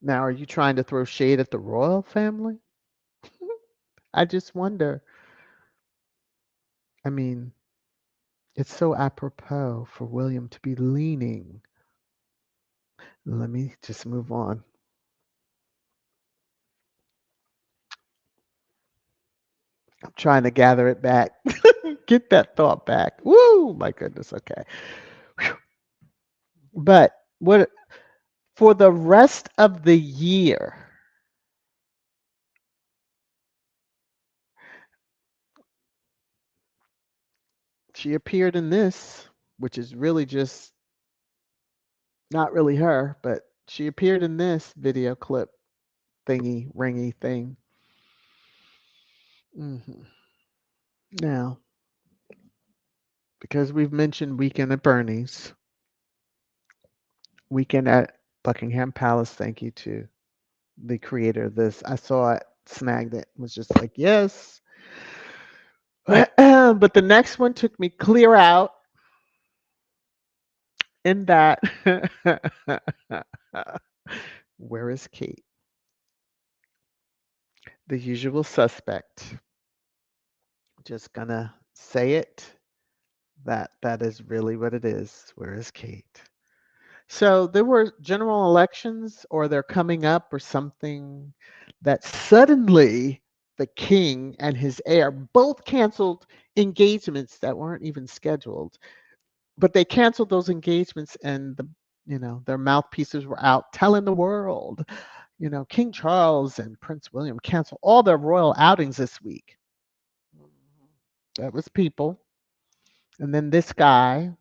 Now, are you trying to throw shade at the royal family? I just wonder. I mean, it's so apropos for William to be leaning. Let me just move on. I'm trying to gather it back. Get that thought back. Woo! My goodness. Okay. Whew. But what for the rest of the year? She appeared in this, which is really just not really her, but she appeared in this video clip thingy, ringy thing. hmm Now, because we've mentioned Weekend at Bernie's, Weekend at Buckingham Palace, thank you to the creator of this. I saw it, snagged it, was just like, yes. But the next one took me clear out in that. Where is Kate? The usual suspect. Just gonna say it. That is really what it is. Where is Kate? So there were general elections, or they're coming up, or something, that suddenly the king and his heir both canceled engagements that weren't even scheduled. But they canceled those engagements, and their mouthpieces were out telling the world, King Charles and Prince William canceled all their royal outings this week. That was people. And then this guy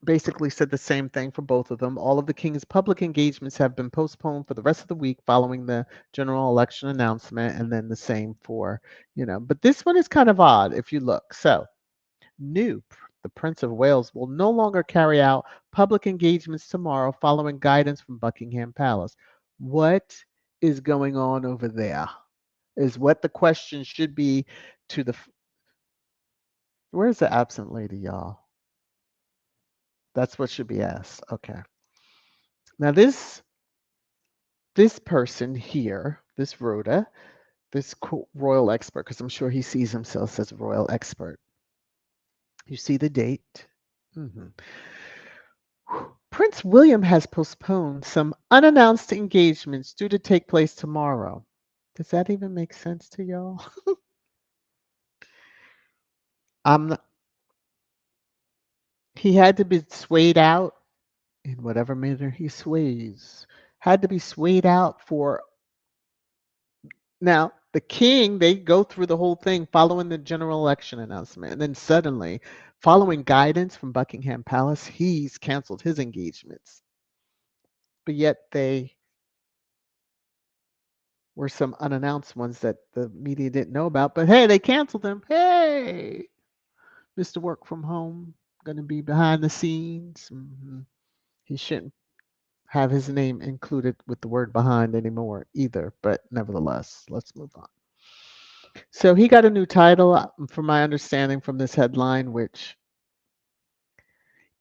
basically said the same thing for both of them. All of the king's public engagements have been postponed for the rest of the week following the general election announcement, and then the same for, but this one is kind of odd if you look. So, new, the Prince of Wales will no longer carry out public engagements tomorrow following guidance from Buckingham Palace. What is going on over there? Is what the question should be to the. Where's the absent lady, y'all? That's what should be asked. Okay. Now this person here, this Rhoda, this royal expert, because I'm sure he sees himself as a royal expert. You see the date. Mhm. Prince William has postponed some unannounced engagements due to take place tomorrow. Does that even make sense to y'all? I'm not, he had to be swayed out in whatever manner he sways. Had to be swayed out for. Now, the king, they go through the whole thing following the general election announcement. And then suddenly, following guidance from Buckingham Palace, he's canceled his engagements. But yet they were some unannounced ones that the media didn't know about. But hey, they canceled them. Hey, Mr. Work from Home, going to be behind the scenes. He shouldn't have his name included with the word behind anymore either. But nevertheless, let's move on. So he got a new title, from my understanding from this headline, which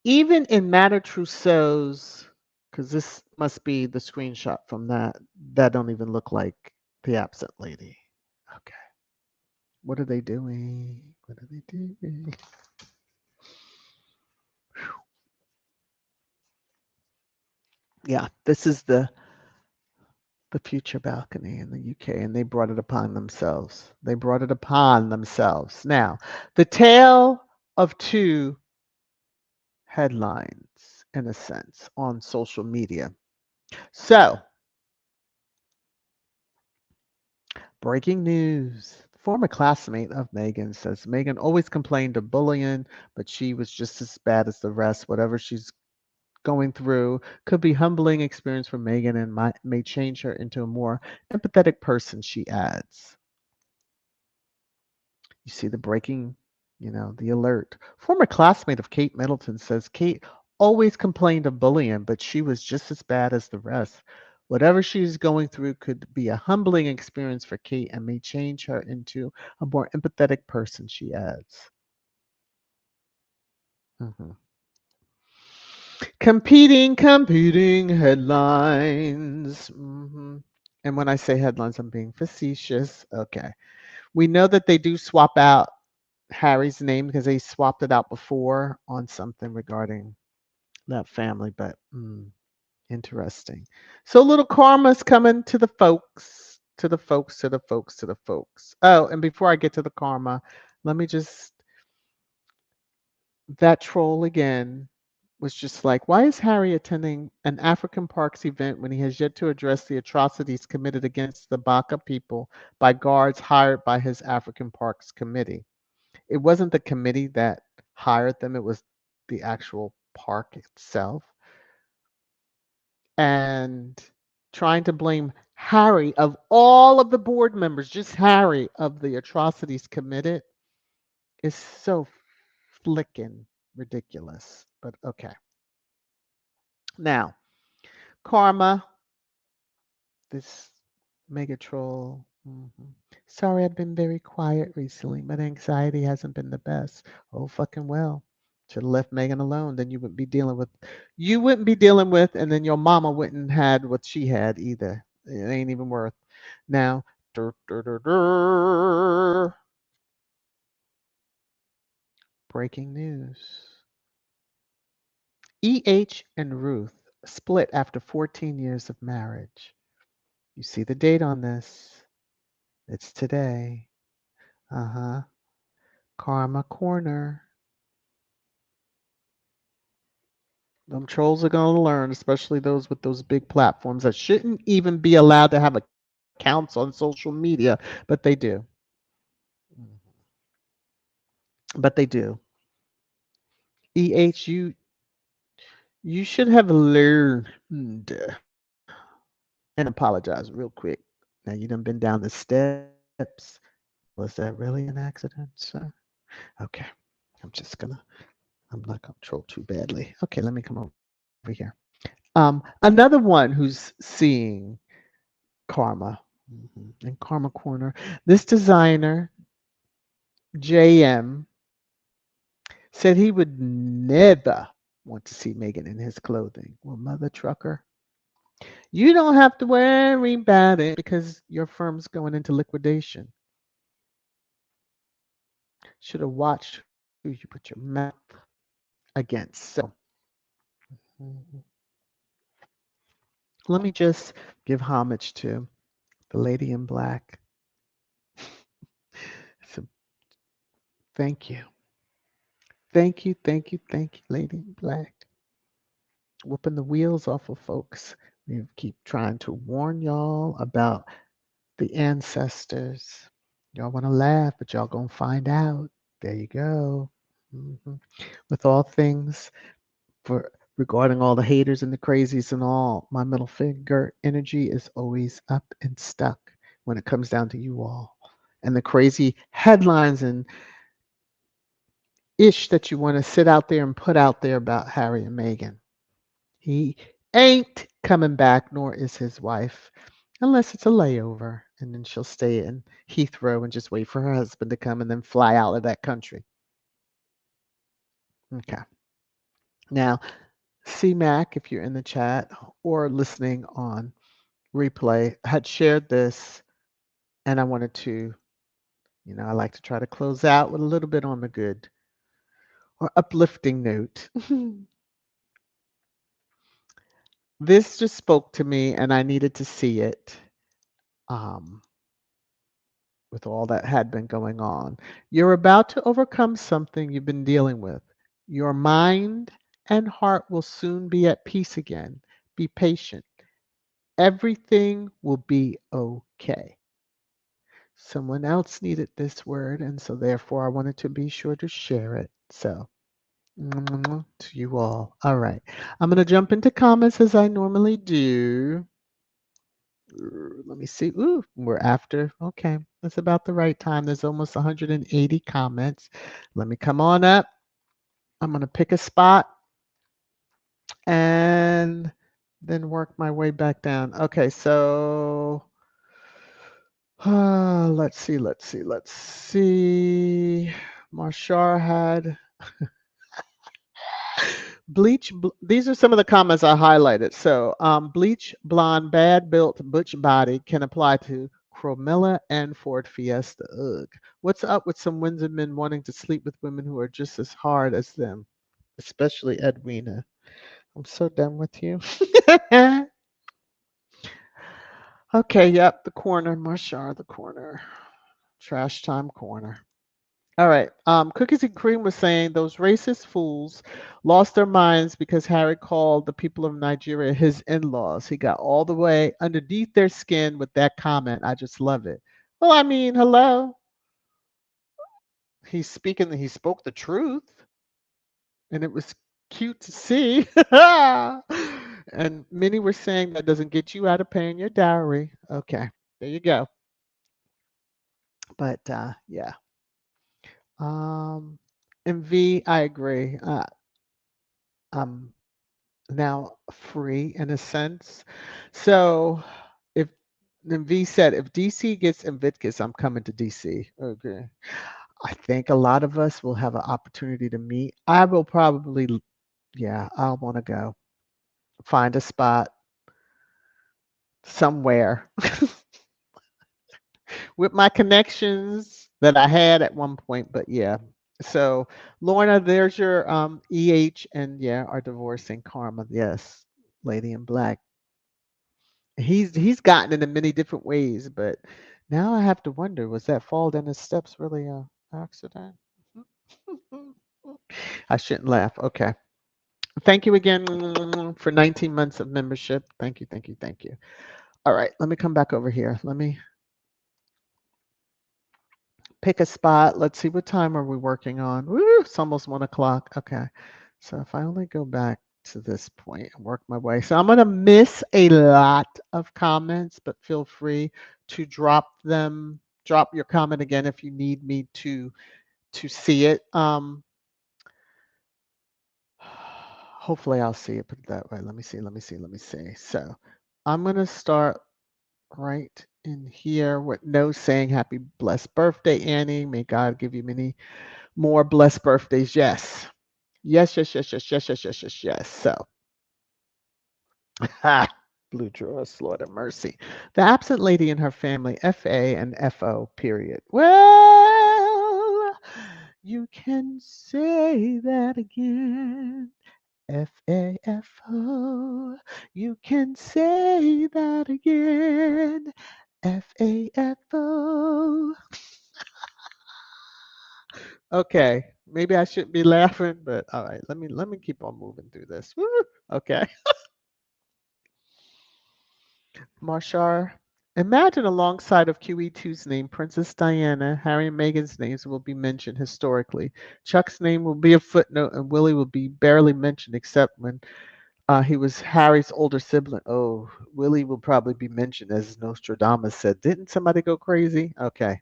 even in Madame Trousseau's, because this must be the screenshot from that don't even look like the absent lady. Okay. What are they doing? What are they doing? Yeah, this is the future balcony in the UK, and they brought it upon themselves. They brought it upon themselves. Now, the tale of two headlines, in a sense, on social media. So, breaking news. Former classmate of Meghan says Meghan always complained of bullying, but she was just as bad as the rest. Whatever she's going through could be humbling experience for Meghan, and may change her into a more empathetic person, she adds. You see the breaking, the alert. Former classmate of Kate Middleton says Kate always complained of bullying, but she was just as bad as the rest. Whatever she's going through could be a humbling experience for Kate and may change her into a more empathetic person, she adds. Mhm. Competing headlines. And when I say headlines, I'm being facetious. Okay. We know that they do swap out Harry's name because they swapped it out before on something regarding that family, but interesting. So little karma's coming to the folks, to the folks, to the folks, to the folks. Oh, and before I get to the karma, let me just, that troll again was just like, why is Harry attending an African Parks event when he has yet to address the atrocities committed against the Baka people by guards hired by his African Parks committee? It wasn't the committee that hired them, it was the actual park itself. And trying to blame Harry, of all of the board members, just Harry of the atrocities committed is so flicking ridiculous. But okay. Now, Karma, this mega troll. Sorry, I've been very quiet recently. My anxiety hasn't been the best. Oh, fucking well. Should have left Megan alone. Then you wouldn't be dealing with, and then your mama wouldn't had what she had either. It ain't even worth. Now, dur, dur, dur, dur. Breaking news. EH and Ruth split after 14 years of marriage. You see the date on this. It's today. Uh-huh. Karma Corner. Them trolls are going to learn, especially those with those big platforms that shouldn't even be allowed to have accounts on social media, but they do. But they do. EH, you should have learned and apologize real quick. Now you done been down the steps. Was that really an accident, sir? Okay. I'm not gonna troll too badly. Okay, let me come over here. Another one who's seeing karma in Karma Corner. This designer, JM, said he would never want to see Megan in his clothing. Well, mother trucker, you don't have to worry about it because your firm's going into liquidation. Should have watched who you put your mouth against. So mhm, let me just give homage to the lady in black. So thank you. Thank you, thank you, thank you, lady in black. Whooping the wheels off of folks. We keep trying to warn y'all about the ancestors. Y'all want to laugh, but y'all gonna find out. There you go. Mhm. With all things for regarding all the haters and the crazies and all, my middle finger energy is always up and stuck when it comes down to you all. And the crazy headlines and ish that you want to sit out there and put out there about Harry and Meghan. He ain't coming back, nor is his wife, unless it's a layover. And then she'll stay in Heathrow and just wait for her husband to come and then fly out of that country. Okay. Now, CMAC, if you're in the chat or listening on replay, had shared this, and I wanted to, I like to try to close out with a little bit on the good or uplifting note. This just spoke to me, and I needed to see it. Um, with all that had been going on. You're about to overcome something you've been dealing with. Your mind and heart will soon be at peace again. Be patient. Everything will be okay. Someone else needed this word, and so therefore I wanted to be sure to share it. So, to you all. All right. I'm going to jump into comments as I normally do. Let me see. Ooh, we're after. Okay, that's about the right time. There's almost 180 comments. Let me come on up. I'm going to pick a spot and then work my way back down. Okay, so let's see. Marshar had these are some of the comments I highlighted. So, bleach, blonde, bad built, butch body can apply to Chromilla and Ford Fiesta. Ugh. What's up with some Windsor men wanting to sleep with women who are just as hard as them, especially Edwina? I'm so done with you. Okay, yep, the corner, Marshar, the corner. Trash time corner. All right. Cookies and Cream was saying those racist fools lost their minds because Harry called the people of Nigeria his in-laws. He got all the way underneath their skin with that comment. I just love it. Well, I mean, hello. He spoke the truth, and it was cute to see. And many were saying that doesn't get you out of paying your dowry. Okay, there you go. But yeah. Um, and V, I agree. I'm now free in a sense. So if then V said, if DC gets Invictus, I'm coming to DC. Okay. I think a lot of us will have an opportunity to meet. I will probably, yeah, I'll want to go find a spot somewhere with my connections that I had at one point. But yeah. So Lorna, there's your EH and yeah, our divorcing karma. Yes, Lady in Black. He's gotten it in many different ways, but now I have to wonder, was that fall down his steps really a accident? I shouldn't laugh. Okay. Thank you again for 19 months of membership. Thank you, thank you, thank you. All right, let me come back over here. Let me pick a spot. Let's see, what time are we working on? Woo, it's almost 1 o'clock. Okay. So if I only go back to this point and work my way. So I'm going to miss a lot of comments, but feel free to drop them. Drop your comment again if you need me to see it. Hopefully I'll see it, put it that way. Let me see, let me see, let me see. So I'm going to start right in here with no saying happy blessed birthday, Annie. May God give you many more blessed birthdays. Yes. Yes, yes, yes, yes, yes, yes, yes, yes, yes. So, ha, blue drawers, Lord of mercy. The absent lady and her family, FA and FO, period. Well, you can say that again. FAFO. You can say that again. FAFO. Okay, maybe I shouldn't be laughing, but all right, let me keep on moving through this. Woo! Okay. Marshar, imagine alongside of QE2's name, Princess Diana, Harry and Meghan's names will be mentioned historically. Chuck's name will be a footnote, and Willie will be barely mentioned except when he was Harry's older sibling. Oh, Willie will probably be mentioned as Nostradamus said. Didn't somebody go crazy? Okay.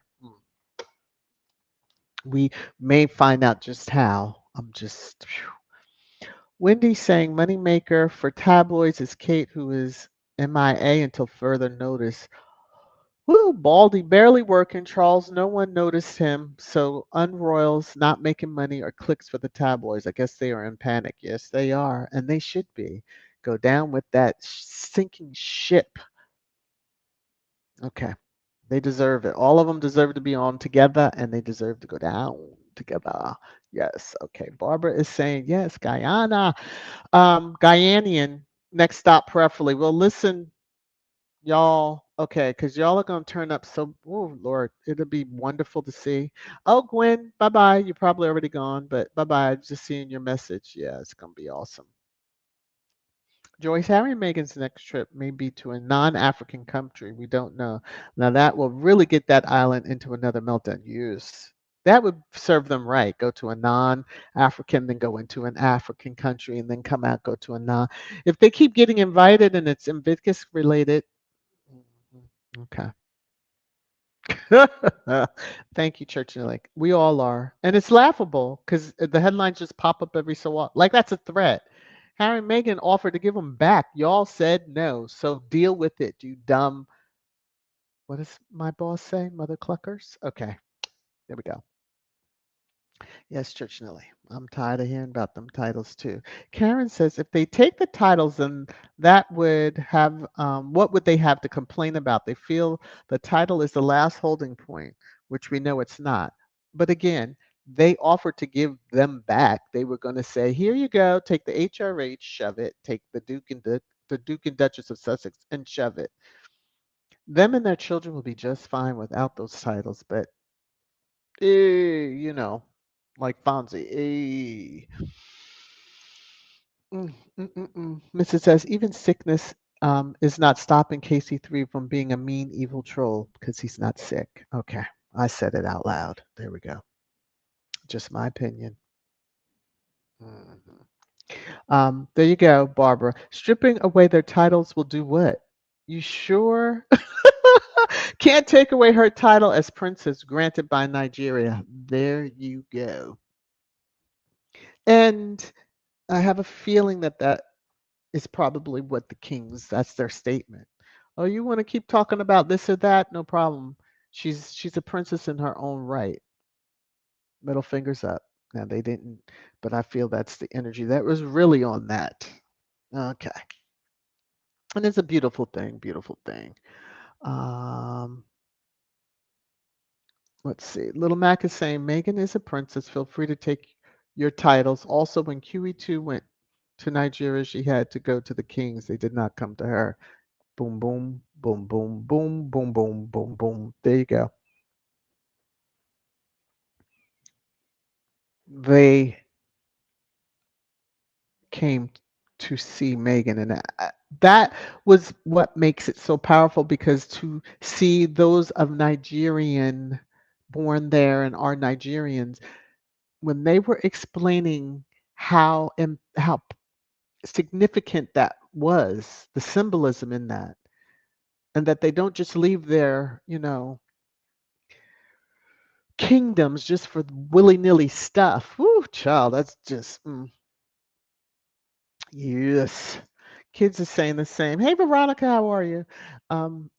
We may find out just how. I'm just. Phew. Wendy saying moneymaker for tabloids is Kate, who is MIA until further notice. Woo, Baldy barely working. Charles, no one noticed him. So unroyals not making money or clicks for the tabloids. I guess they are in panic. Yes, they are. And they should be. Go down with that sinking ship. Okay. They deserve it. All of them deserve to be on together and they deserve to go down together. Yes. Okay. Barbara is saying, yes, Guyana. Guyanian, next stop preferably. Well, listen, y'all. Okay, because y'all are going to turn up so, oh, Lord, it'll be wonderful to see. Oh, Gwen, bye bye. You're probably already gone, but bye bye. Just seeing your message. Yeah, it's going to be awesome. Joyce, Harry and Meghan's next trip may be to a non-African country. We don't know. Now that will really get that island into another meltdown. Yes. That would serve them right. Go to a non-African, then go into an African country, and then come out, go to a non. If they keep getting invited and it's Invictus related, okay. Thank you, Church and Lake. We all are. And it's laughable because the headlines just pop up every so often. Like that's a threat. Harry and Meghan offered to give them back. Y'all said no. So deal with it, you dumb. What does my boss say? Mother cluckers? Okay, there we go. Yes, Church Nelly. I'm tired of hearing about them titles too. Karen says if they take the titles, then that would have what would they have to complain about? They feel the title is the last holding point, which we know it's not. But again, they offered to give them back. They were going to say, "Here you go, take the HRH, shove it. Take the Duke and Duchess of Sussex and shove it." Them and their children will be just fine without those titles, but you know, like Fonzie. Mrs. says even sickness is not stopping KC3 from being a mean, evil troll because he's not sick. Okay, I said it out loud. There we go. Just my opinion. Mhm. There you go, Barbara. Stripping away their titles will do what? You sure? Can't take away her title as princess granted by Nigeria. There you go. And I have a feeling that that is probably what the kings, that's their statement. Oh, you want to keep talking about this or that? No problem. She's a princess in her own right. Middle fingers up. Now they didn't, but I feel that's the energy that was really on that. Okay. And it's a beautiful thing, beautiful thing. Um, let's see. Little Mac is saying Meghan is a princess. Feel free to take your titles. Also, when QE2 went to Nigeria, she had to go to the kings. They did not come to her. Boom, boom, boom, boom, boom, boom, boom, boom, boom. There you go. They came to see Meghan, and that was what makes it so powerful because to see those of Nigerian born there and are Nigerians when they were explaining how significant that was, the symbolism in that, and that they don't just leave their, kingdoms just for willy-nilly stuff. Woo, child, that's just yes. Kids are saying the same. Hey, Veronica, how are you?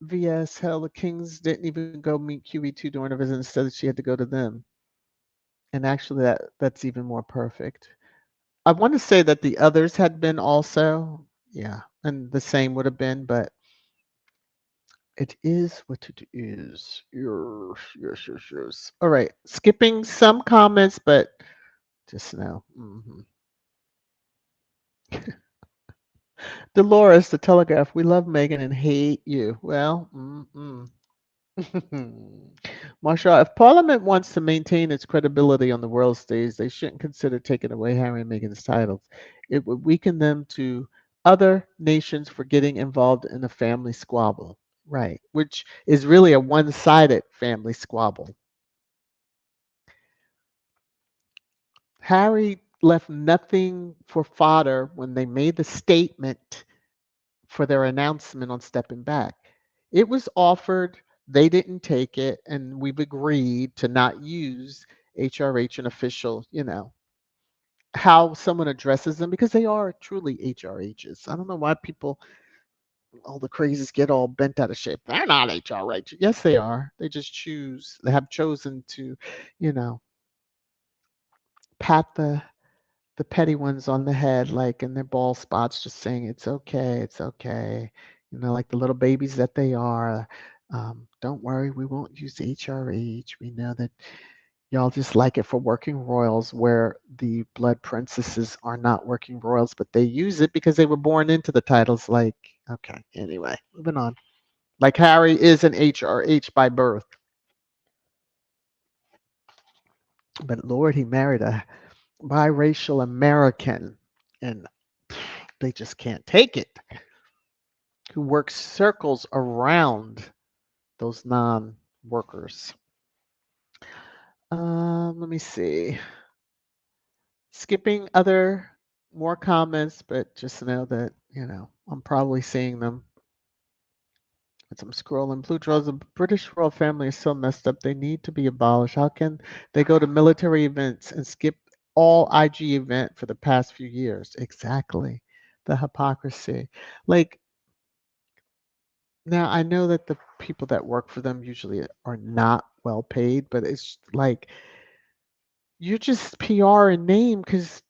VS, hell, the Kings didn't even go meet QE2 during a visit. Instead, she had to go to them. And actually, that's even more perfect. I want to say that the others had been also, yeah, and the same would have been, but it is what it is. Yes, yes, yes, yes. All right, skipping some comments, but just now. Dolores, the Telegraph. We love Megan and hate you. Well, Marsha, if Parliament wants to maintain its credibility on the world stage, they shouldn't consider taking away Harry and Meghan's titles. It would weaken them to other nations for getting involved in a family squabble. Right, which is really a one sided family squabble. Harry left nothing for fodder when they made the statement for their announcement on stepping back. It was offered, they didn't take it, and we've agreed to not use HRH and official, how someone addresses them because they are truly HRHs. I don't know why people, all the crazies get all bent out of shape. They're not HRH. Yes, they are. They just they have chosen to, you know, pat the petty ones on the head, like in their bald spots, just saying it's okay, it's okay. Like the little babies that they are. Don't worry, we won't use HRH. We know that y'all just like it for working royals, where the blood princesses are not working royals, but they use it because they were born into the titles. Like, okay, anyway, moving on. Like Harry is an HRH by birth, but Lord, he married a biracial American, and they just can't take it. Who works circles around those non-workers. Let me see. Skipping other more comments, but just know that I'm probably seeing them as I'm scrolling. Blue draws. The British royal family is so messed up. They need to be abolished. How can they go to military events and skip all IG event for the past few years? Exactly, the hypocrisy. Like, now I know that the people that work for them usually are not well paid, but it's like you're just PR and name because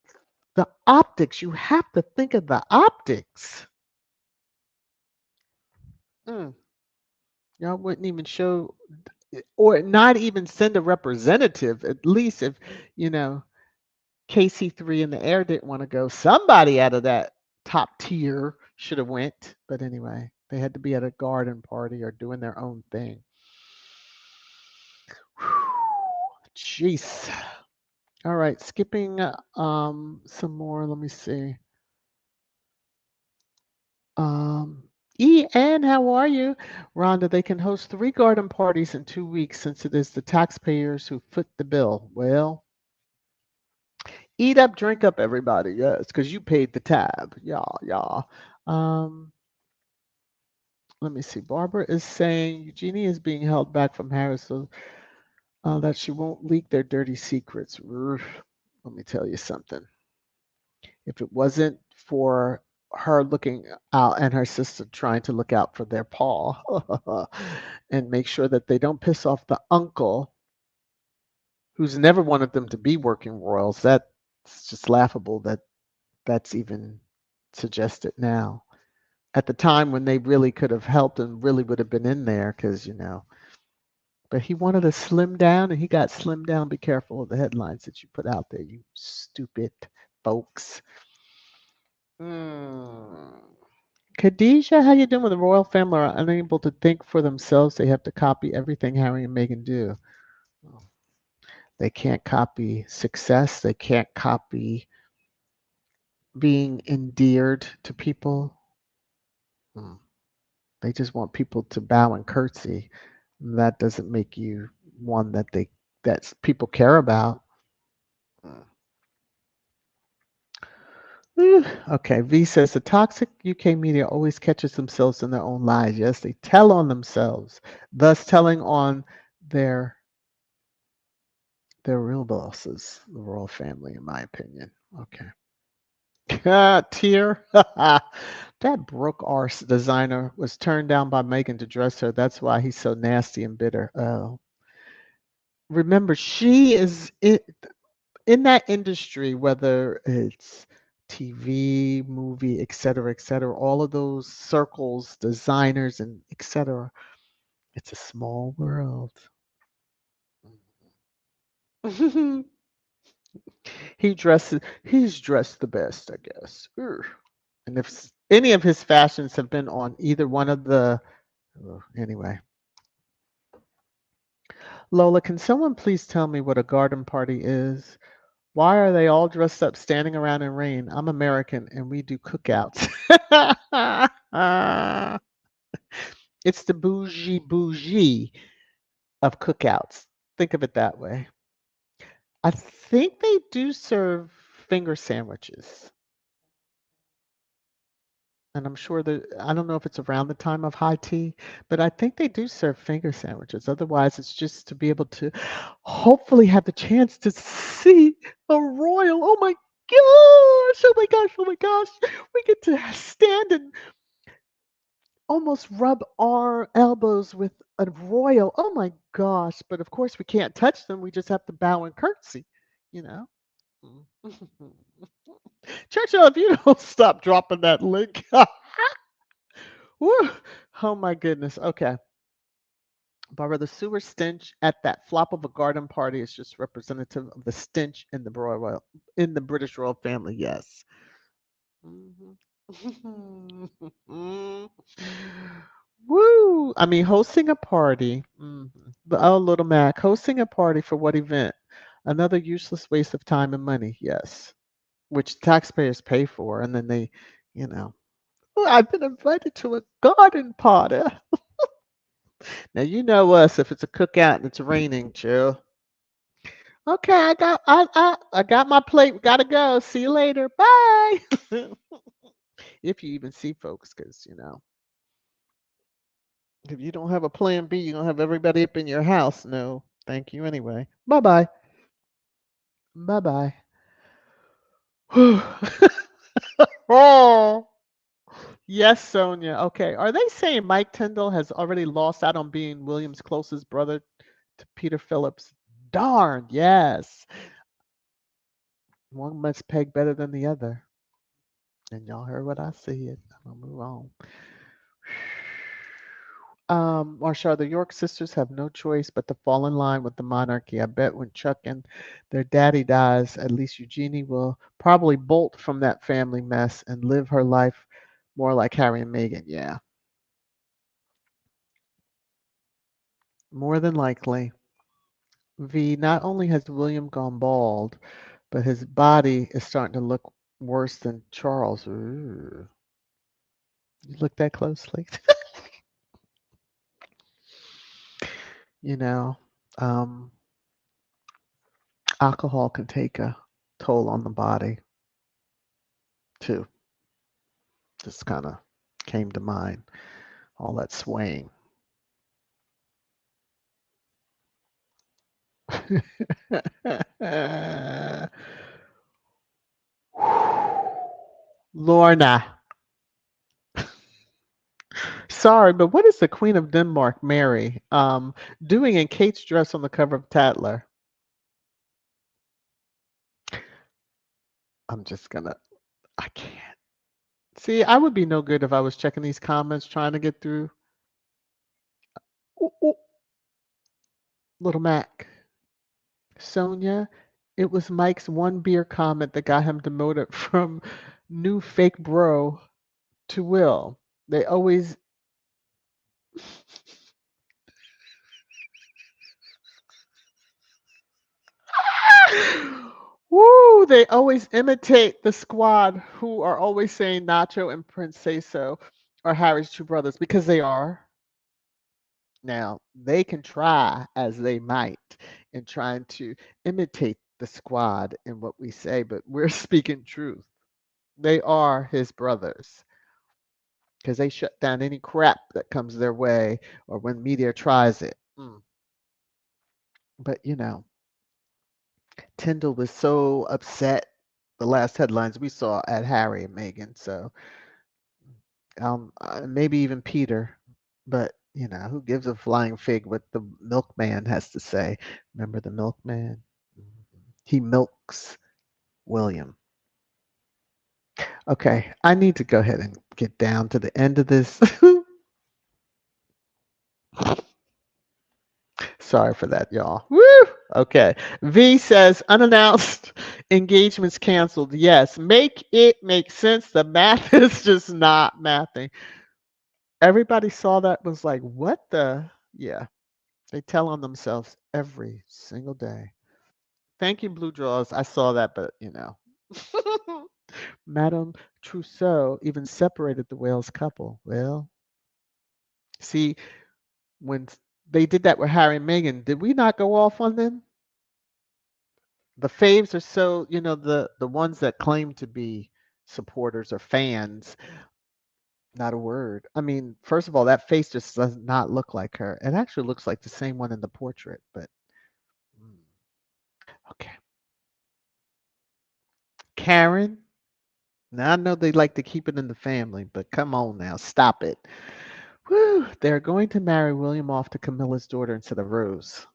the optics, you have to think of the optics. Mm, y'all wouldn't even show or not even send a representative. At least if, you know, KC3 in the air didn't want to go, somebody out of that top tier should have went. But anyway, they had to be at a garden party or doing their own thing. Jeez. All right, skipping some more. Let me see. Um, Ann, how are you? Rhonda, they can host 3 garden parties in 2 weeks since it is the taxpayers who foot the bill. Well, Eat up, drink up, everybody. Yes, because you paid the tab. Yeah, yeah. Um, Let me see. Barbara is saying Eugenie is being held back from Harris so that she won't leak their dirty secrets. Let me tell you something. If it wasn't for her looking out and her sister trying to look out for their paw and make sure that they don't piss off the uncle who's never wanted them to be working royals, that's just laughable that that's even suggested now. At the time when they really could have helped and really would have been in there, because. But he wanted to slim down, and he got slimmed down. Be careful of the headlines that you put out there, you stupid folks. Mm. Khadijah, how you doing? The royal family are unable to think for themselves. They have to copy everything Harry and Meghan do. They can't copy success. They can't copy being endeared to people. Mm. They just want people to bow and curtsy. That doesn't make you one that people care about. Mm. Okay, V says the toxic UK media always catches themselves in their own lies. Yes, they tell on themselves, thus telling on their their real bosses, the royal family, in my opinion. Okay. Tear. That Brooke Arse designer was turned down by Meghan to dress her. That's why he's so nasty and bitter. Oh. Remember, she is in that industry, whether it's TV, movie, et cetera, all of those circles, designers, and et cetera, it's a small world. He's dressed the best, I guess. Ugh. And if any of his fashions have been on either one of the, anyway. Lola, can someone please tell me what a garden party is? Why are they all dressed up standing around in rain? I'm American and we do cookouts. It's the bougie of cookouts. Think of it that way. I think they do serve finger sandwiches. And I'm sure that I don't know if it's around the time of high tea, but I think they do serve finger sandwiches. Otherwise, it's just to be able to hopefully have the chance to see a royal. Oh my gosh! Oh my gosh! Oh my gosh! We get to stand and almost rub our elbows with a royal. Oh my gosh! But of course, we can't touch them. We just have to bow and curtsy. You know. Churchill, if you don't stop dropping that link. Woo. Oh my goodness. Okay. Barbara, the sewer stench at that flop of a garden party is just representative of the stench in the British royal family. Yes. Mhm. Woo! I mean, hosting a party. Oh, little Mac, hosting a party for what event? Another useless waste of time and money. Yes, which taxpayers pay for, and then they, you know. "Oh, I've been invited to a garden party." Now you know us. If it's a cookout and it's raining, chill. Okay, I got my plate. Gotta go. See you later. Bye. If you even see folks, because if you don't have a plan B, you're gonna have everybody up in your house. No, thank you anyway. Bye bye. Bye bye. Oh, yes, Sonia. Okay. Are they saying Mike Tyndall has already lost out on being William's closest brother to Peter Phillips? Darn, yes. One must peg better than the other. And y'all heard what I said. I'm gonna move on. Marsha, the York sisters have no choice but to fall in line with the monarchy. I bet when Chuck and their daddy dies, at least Eugenie will probably bolt from that family mess and live her life more like Harry and Meghan. Yeah, more than likely. V, not only has William gone bald, but his body is starting to look worse than Charles. Ooh. You look that closely. you know, um, alcohol can take a toll on the body, too. Just kind of came to mind. All that swaying. Lorna. Sorry, but what is the Queen of Denmark, Mary, doing in Kate's dress on the cover of Tatler? I'm just gonna. I can't. See, I would be no good if I was checking these comments trying to get through. Ooh, ooh, Little Mac. Sonia, it was Mike's one beer comment that got him demoted from new fake bro to Will. They always Woo! They always imitate the squad who are always saying Nacho and Prince say so are Harry's two brothers because they are. Now, they can try as they might in trying to imitate the squad in what we say, but we're speaking truth. They are his brothers because they shut down any crap that comes their way or when media tries it. But, Tyndall was so upset the last headlines we saw at Harry and Meghan. So maybe even Peter, but who gives a flying fig what the milkman has to say? Remember the milkman? He milks William. Okay, I need to go ahead and get down to the end of this. Sorry for that, y'all. Woo! Okay. V says unannounced engagements canceled. Yes, make it make sense. The math is just not mathing. Everybody saw that was like, what the? Yeah. They tell on themselves every single day. Thank you, Blue Draws. I saw that, but Madame Trousseau even separated the Wales couple. Well, see, when they did that with Harry and Meghan, did we not go off on them? The faves are so, the ones that claim to be supporters or fans, not a word. I mean, first of all, that face just does not look like her. It actually looks like the same one in the portrait, but mm, okay. Karen, now I know they like to keep it in the family, but come on now, stop it. Whew, they're going to marry William off to Camilla's daughter instead of Rose.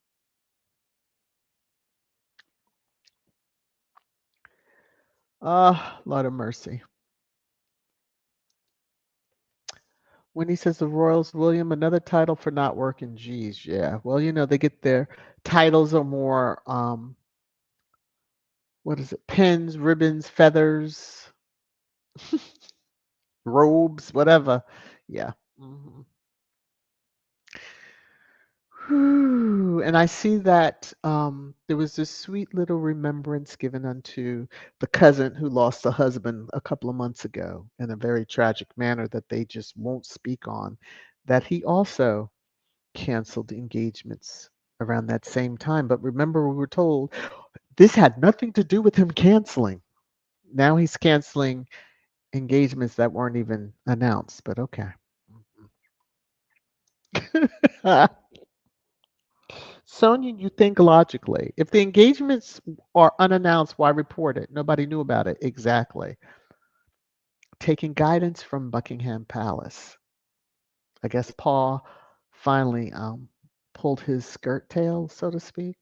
Ah, Lord of mercy. When he says the Royals, William, another title for not working. Geez, yeah. Well, they get their titles are more, what is it? Pins, ribbons, feathers, robes, whatever. Yeah. Mhm. Whew. And I see that there was this sweet little remembrance given unto the cousin who lost a husband a couple of months ago in a very tragic manner that they just won't speak on. That he also canceled engagements around that same time. But remember, we were told this had nothing to do with him canceling. Now he's canceling engagements that weren't even announced, but okay. Sonia, you think logically. If the engagements are unannounced, why report it? Nobody knew about it. Exactly. Taking guidance from Buckingham Palace. I guess Paul finally pulled his skirt tail, so to speak.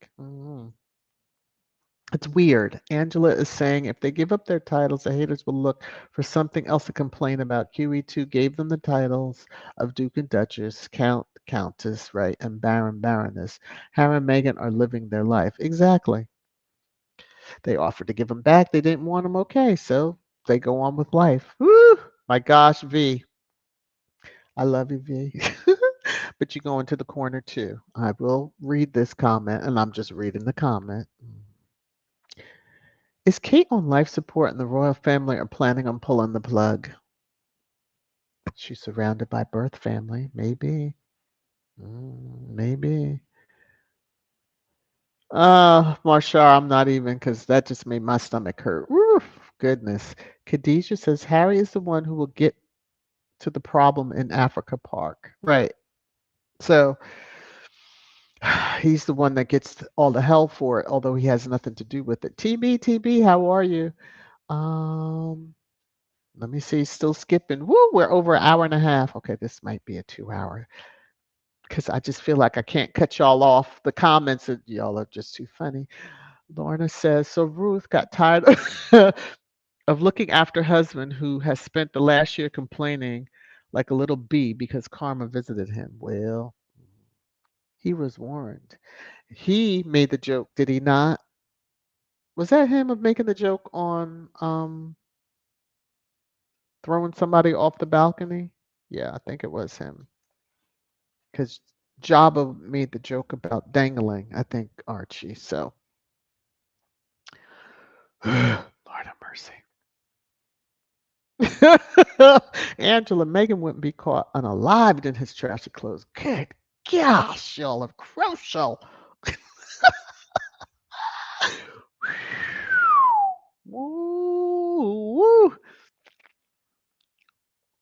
It's weird. Angela is saying if they give up their titles, the haters will look for something else to complain about. QE2 gave them the titles of Duke and Duchess, Count, Countess, right, and Baron, Baroness. Harry and Meghan are living their life. Exactly. They offered to give them back. They didn't want them. Okay, so they go on with life. Woo! My gosh, V. I love you, V. But you go into the corner too. I will read this comment, and I'm just reading the comment. Is Kate on life support and the royal family are planning on pulling the plug? She's surrounded by birth family. Maybe. Maybe. Marshall, I'm not even because that just made my stomach hurt. Woo, goodness. Khadijah says Harry is the one who will get to the problem in Africa Park. Right. So he's the one that gets all the hell for it, although he has nothing to do with it. TB, how are you? Um, Let me see. Still skipping. Woo, we're over an hour and a half. Okay, this might be a 2 hour because I just feel like I can't cut y'all off. The comments, y'all are just too funny. Lorna says, so Ruth got tired of looking after husband who has spent the last year complaining like a little bee because karma visited him. Well, he was warned. He made the joke, did he not? Was that him of making the joke on throwing somebody off the balcony? Yeah, I think it was him. Because Jabba made the joke about dangling, I think, Archie. So, Lord have mercy. Angela, Megan wouldn't be caught unalive in his trashy clothes. Good gosh, y'all are crucial. Woo, woo.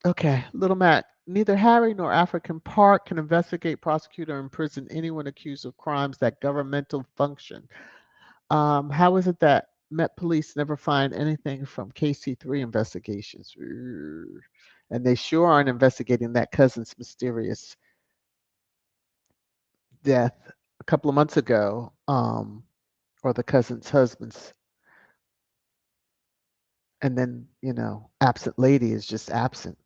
Okay, Little Mac. Neither Harry nor African Park can investigate, prosecute, or imprison anyone accused of crimes that governmental function. How is it that Met Police never find anything from KC3 investigations? And they sure aren't investigating that cousin's mysterious death a couple of months ago, or the cousin's husband's. And then, absent lady is just absent.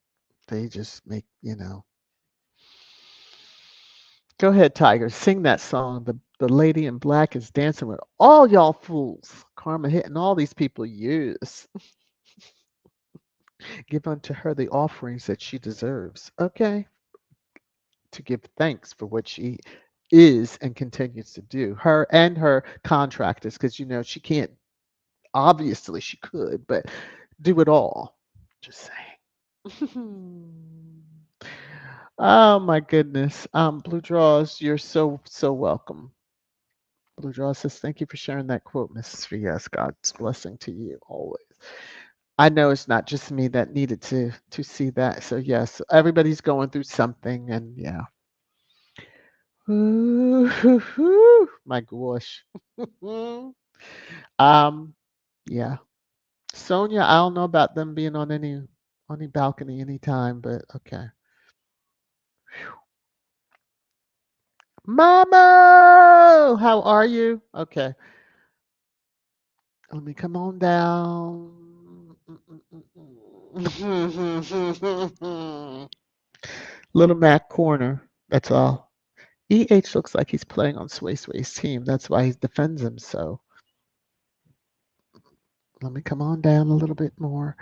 They just make, Go ahead, Tiger. Sing that song. The lady in black is dancing with all y'all fools. Karma hitting all these people. Yes. Give unto her the offerings that she deserves. Okay. To give thanks for what she is and continues to do. Her and her contractors, because she can't, obviously she could, but do it all. Just saying. Oh my goodness. Blue Draws, you're so welcome. Blue Draw says, thank you for sharing that quote, Mrs. V. Yes, God's blessing to you always. I know it's not just me that needed to see that. So yes, everybody's going through something and yeah. My gosh. Yeah. Sonia, I don't know about them being on any balcony anytime, but okay. Mama, how are you? Okay. Let me come on down. Little Mac Corner. That's all. EH looks like he's playing on Sway Sway's team. That's why he defends him so. Let me come on down a little bit more.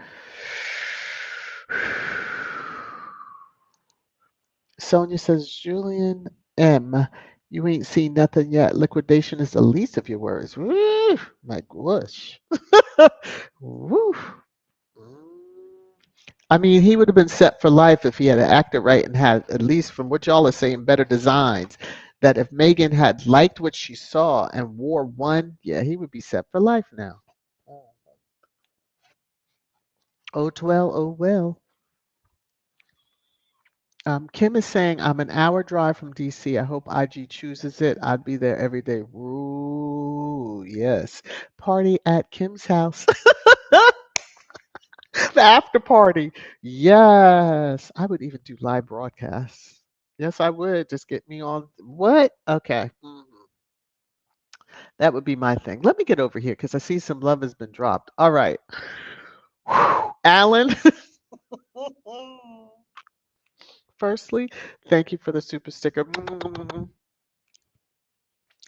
Sonia says, Julian M., you ain't seen nothing yet. Liquidation is the least of your worries. Woo! My gosh. Woo! I mean, he would have been set for life if he had acted right and had, at least from what y'all are saying, better designs. That if Meghan had liked what she saw and wore one, yeah, he would be set for life now. Oh, well, oh, well. Kim is saying, I'm an hour drive from DC. I hope IG chooses it. I'd be there every day. Ooh, yes. Party at Kim's house. The after party. Yes. I would even do live broadcasts. Yes, I would. Just get me on. What? Okay. That would be my thing. Let me get over here because I see some love has been dropped. All right. Whew. Alan, firstly, thank you for the super sticker.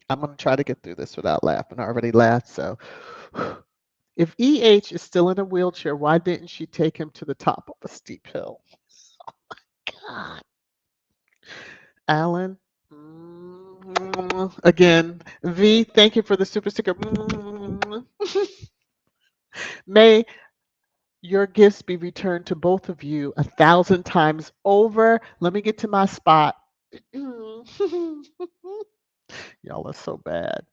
I'm going to try to get through this without laughing. I already laughed, so. If EH is still in a wheelchair, why didn't she take him to the top of a steep hill? God. Alan, again. V, thank you for the super sticker. May your gifts be returned to both of you 1,000 times over. Let me get to my spot. Y'all are so bad.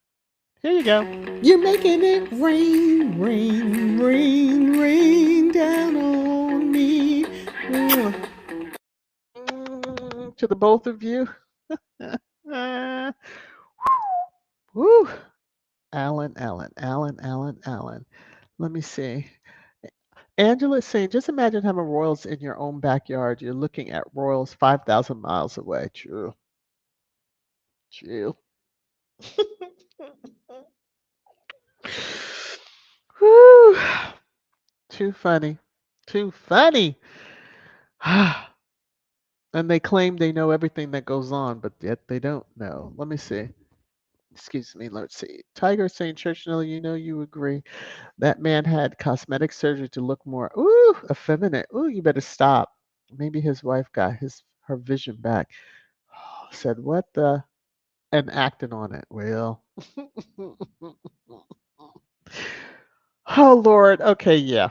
Here you go. You're making it rain, rain, rain, rain down on me. To the both of you. Woo. Alan. Let me see. Angela is saying, just imagine having royals in your own backyard. You're looking at royals 5,000 miles away. True. True. Whew. Too funny. Too funny. And they claim they know everything that goes on, but yet they don't know. Let me see. Excuse me. Let's see. Tiger saying, Church Nelly, you know you agree. That man had cosmetic surgery to look more effeminate. Ooh, you better stop. Maybe his wife got her vision back. Said what the and acting on it. Well. Oh Lord. Okay, yeah.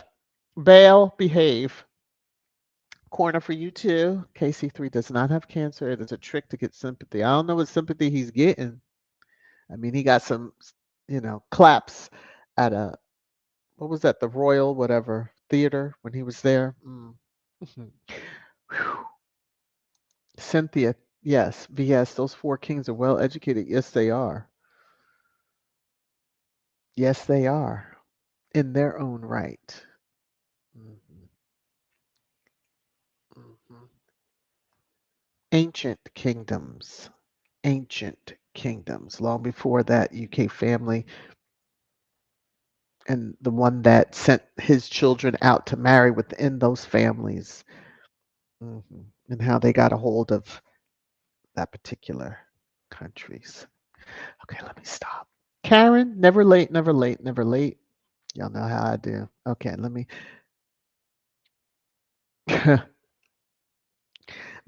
Bail, behave. Corner for you too. KC3 does not have cancer. It is a trick to get sympathy. I don't know what sympathy he's getting. I mean, he got some, claps at what was that, the Royal whatever theater when he was there. Cynthia, yes, VS, those four kings are well educated. Yes, they are. Yes, they are in their own right. Mhm, mhm. Ancient kingdoms. Ancient kingdoms. Long before that, UK family and the one that sent his children out to marry within those families, hmm and how they got a hold of that particular countries. Okay, let me stop. Karen, never late, never late, never late. Y'all know how I do. Okay, let me.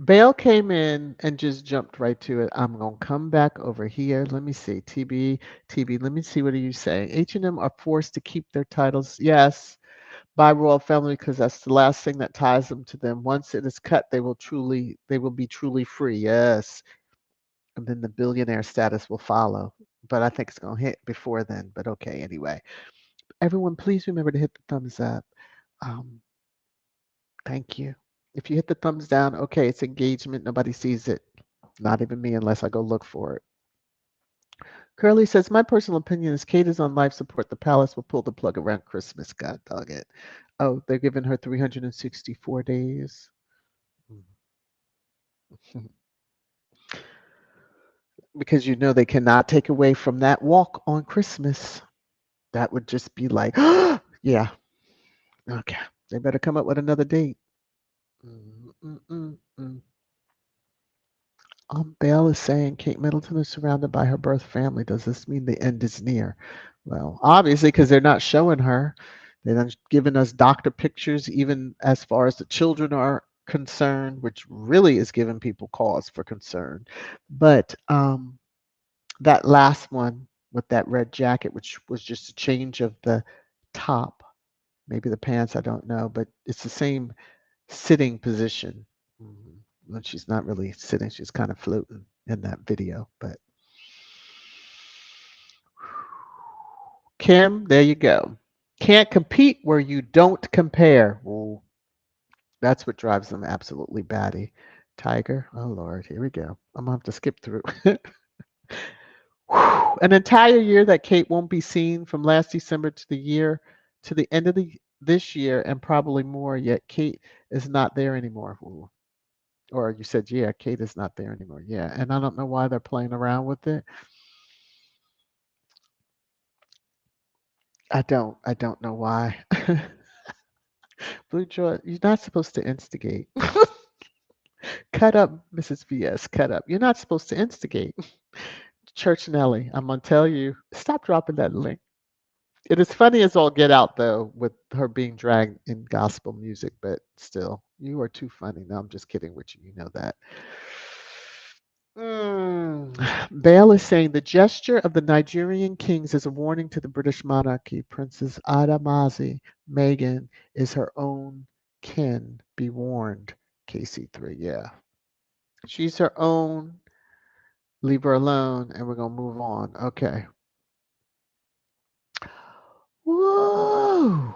Bale came in and just jumped right to it. I'm gonna come back over here. Let me see. TB. Let me see. What are you saying? H&M are forced to keep their titles. Yes, by royal family because that's the last thing that ties them to them. Once it is cut, they will be truly free. Yes, and then the billionaire status will follow. But I think it's gonna hit before then. But okay, anyway. Everyone, please remember to hit the thumbs up. Um, thank you. If you hit the thumbs down, okay, it's engagement. Nobody sees it. Not even me unless I go look for it. Curly says, my personal opinion is Kate is on life support. The palace will pull the plug around Christmas. God dog it. Oh, they're giving her 364 days. Because they cannot take away from that walk on Christmas. That would just be like, yeah, okay. They better come up with another date. Mm, mm, mm, mm. Belle is saying Kate Middleton is surrounded by her birth family. Does this mean the end is near? Well, obviously, because they're not showing her. They're not giving us doctor pictures, even as far as the children are concerned, which really is giving people cause for concern. But that last one with that red jacket, which was just a change of the top, maybe the pants, I don't know, but it's the same sitting position. When she's not really sitting, she's kind of floating in that video. But Kim, there you go. Can't compete where you don't compare. Ooh, that's what drives them absolutely batty. Tiger, oh Lord, here we go. I'm gonna have to skip through. An entire year that Kate won't be seen from last December to the end of this year and probably more. Yet Kate is not there anymore. Ooh. Or you said, yeah, Kate is not there anymore. Yeah, and I don't know why they're playing around with it. I don't know why. Blue Joy, you're not supposed to instigate. Cut up, Mrs. VS. Cut up. You're not supposed to instigate. Church Nelly, I'm gonna tell you. Stop dropping that link. It is funny as all get out though, with her being dragged in gospel music, but still, you are too funny. No, I'm just kidding with you. You know that. Bale is saying the gesture of the Nigerian kings is a warning to the British monarchy. Princess Adamazi Meghan is her own kin. Be warned. KC3, yeah. She's her own. Leave her alone, and we're gonna move on. Okay. Whoa.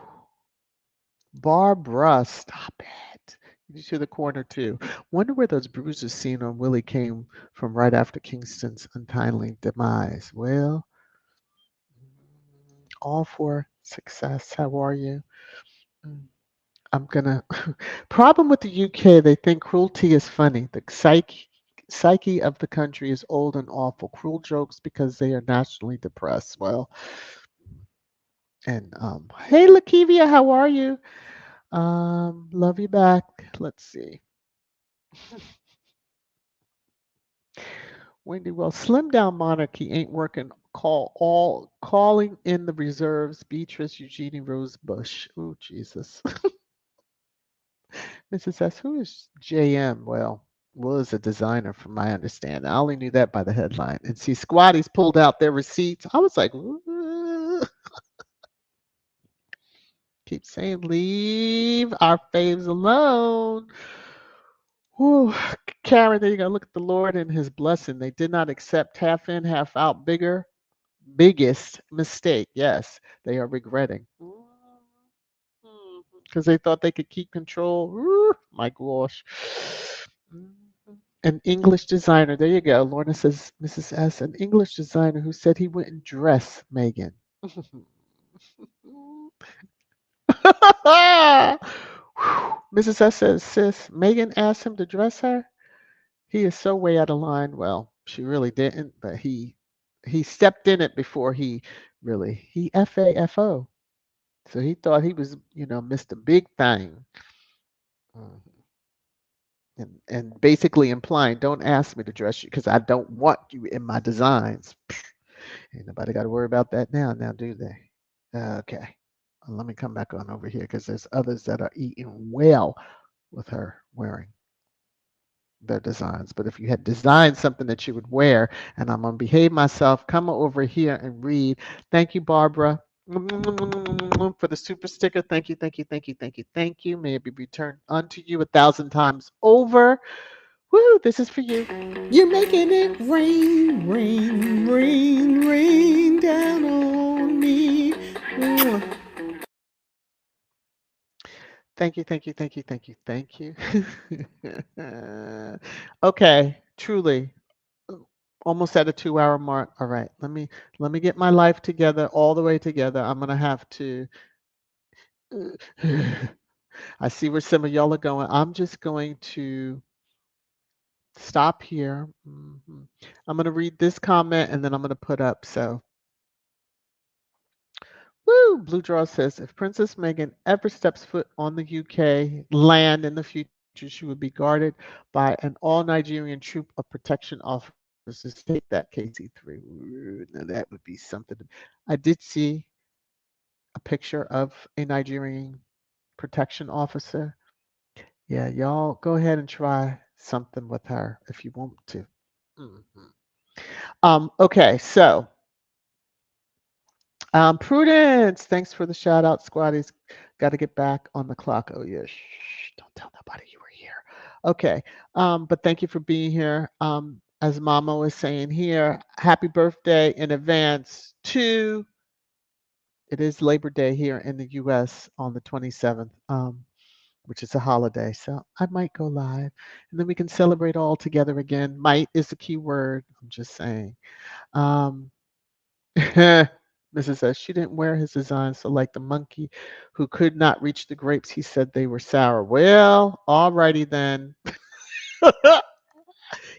Barbara, stop it. You to the corner too. Wonder where those bruises seen on Willie came from right after Kingston's untimely demise. Well, all for success. How are you? Mm, I'm gonna. Problem with the UK, they think cruelty is funny. The psyche of the country is old and awful. Cruel jokes because they are nationally depressed. Well, and hey, Lakivia, how are you? Love you back. Let's see. Wendy, well, slim down monarchy ain't working. Calling in the reserves. Beatrice Eugenie Rose Bush. Oh Jesus. Mrs. S. Who is JM? Well, was a designer from my understanding. I only knew that by the headline. And see, squatties pulled out their receipts. I was like, keep saying, leave our faves alone. Whew. Karen, there you go. Look at the Lord and his blessing. They did not accept half in, half out, biggest mistake. Yes, they are regretting. Because they thought they could keep control. My gosh. An English designer. There you go. Lorna says, Mrs. S., an English designer who said he wouldn't dress Meghan. Mrs. S says, sis, Meghan asked him to dress her. He is so way out of line. Well, she really didn't, but he stepped in it before he FAFO. So he thought he was, Mr. Big Thing. Mhm. And basically implying, don't ask me to dress you because I don't want you in my designs. Ain't nobody got to worry about that now, do they? Okay. Let me come back on over here because there's others that are eating well with her wearing their designs. But if you had designed something that you would wear, and I'm going to behave myself, come over here and read. Thank you, Barbara, for the super sticker. Thank you, thank you, thank you, thank you, thank you. May it be returned unto you 1,000 times over. Woo, this is for you. You're making it rain, rain, rain, rain down on me. Thank you, thank you, thank you, thank you, thank you. Okay, truly, almost at a 2 hour mark. All right, let me get my life together, all the way together. I'm gonna have to. I see where some of y'all are going. I'm just going to stop here. I'm gonna read this comment and then I'm gonna put up. So, woo! Blue Draw says if Princess Meghan ever steps foot on the UK land in the future, she would be guarded by an all Nigerian troop of protection officers. Take that, KC3. Now that would be something. I did see a picture of a Nigerian protection officer. Yeah, y'all go ahead and try something with her if you want to. Okay, so Prudence, thanks for the shout out, squaddies. Got to get back on the clock. Oh yeah, shh, don't tell nobody you were here. Okay, but thank you for being here. As Mama was saying here, happy birthday in advance to. It is Labor Day here in the U.S. on the 27th, which is a holiday. So I might go live, and then we can celebrate all together again. Might is the key word. I'm just saying. Um, Mrs. S. She didn't wear his design, so like the monkey who could not reach the grapes, he said they were sour. Well, alrighty then.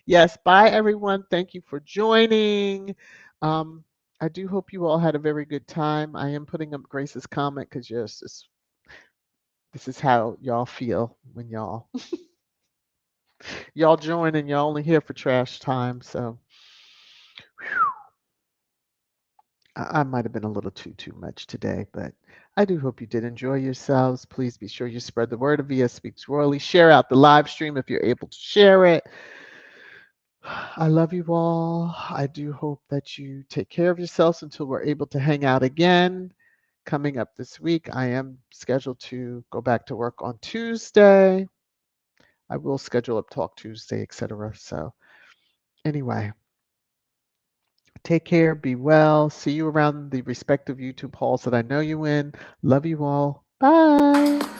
Yes, bye everyone. Thank you for joining. Um, I do hope you all had a very good time. I am putting up Grace's comment because yes, this is how y'all feel when y'all join and y'all only here for trash time. So I might have been a little too much today, but I do hope you did enjoy yourselves. Please be sure you spread the word of VS Speaks Royally. Share out the live stream if you're able to share it. I love you all. I do hope that you take care of yourselves until we're able to hang out again. Coming up this week, I am scheduled to go back to work on Tuesday. I will schedule up Talk Tuesday, etc. So anyway, Take care. Be well. See you around the respective YouTube halls that I know you in. Love you all. Bye.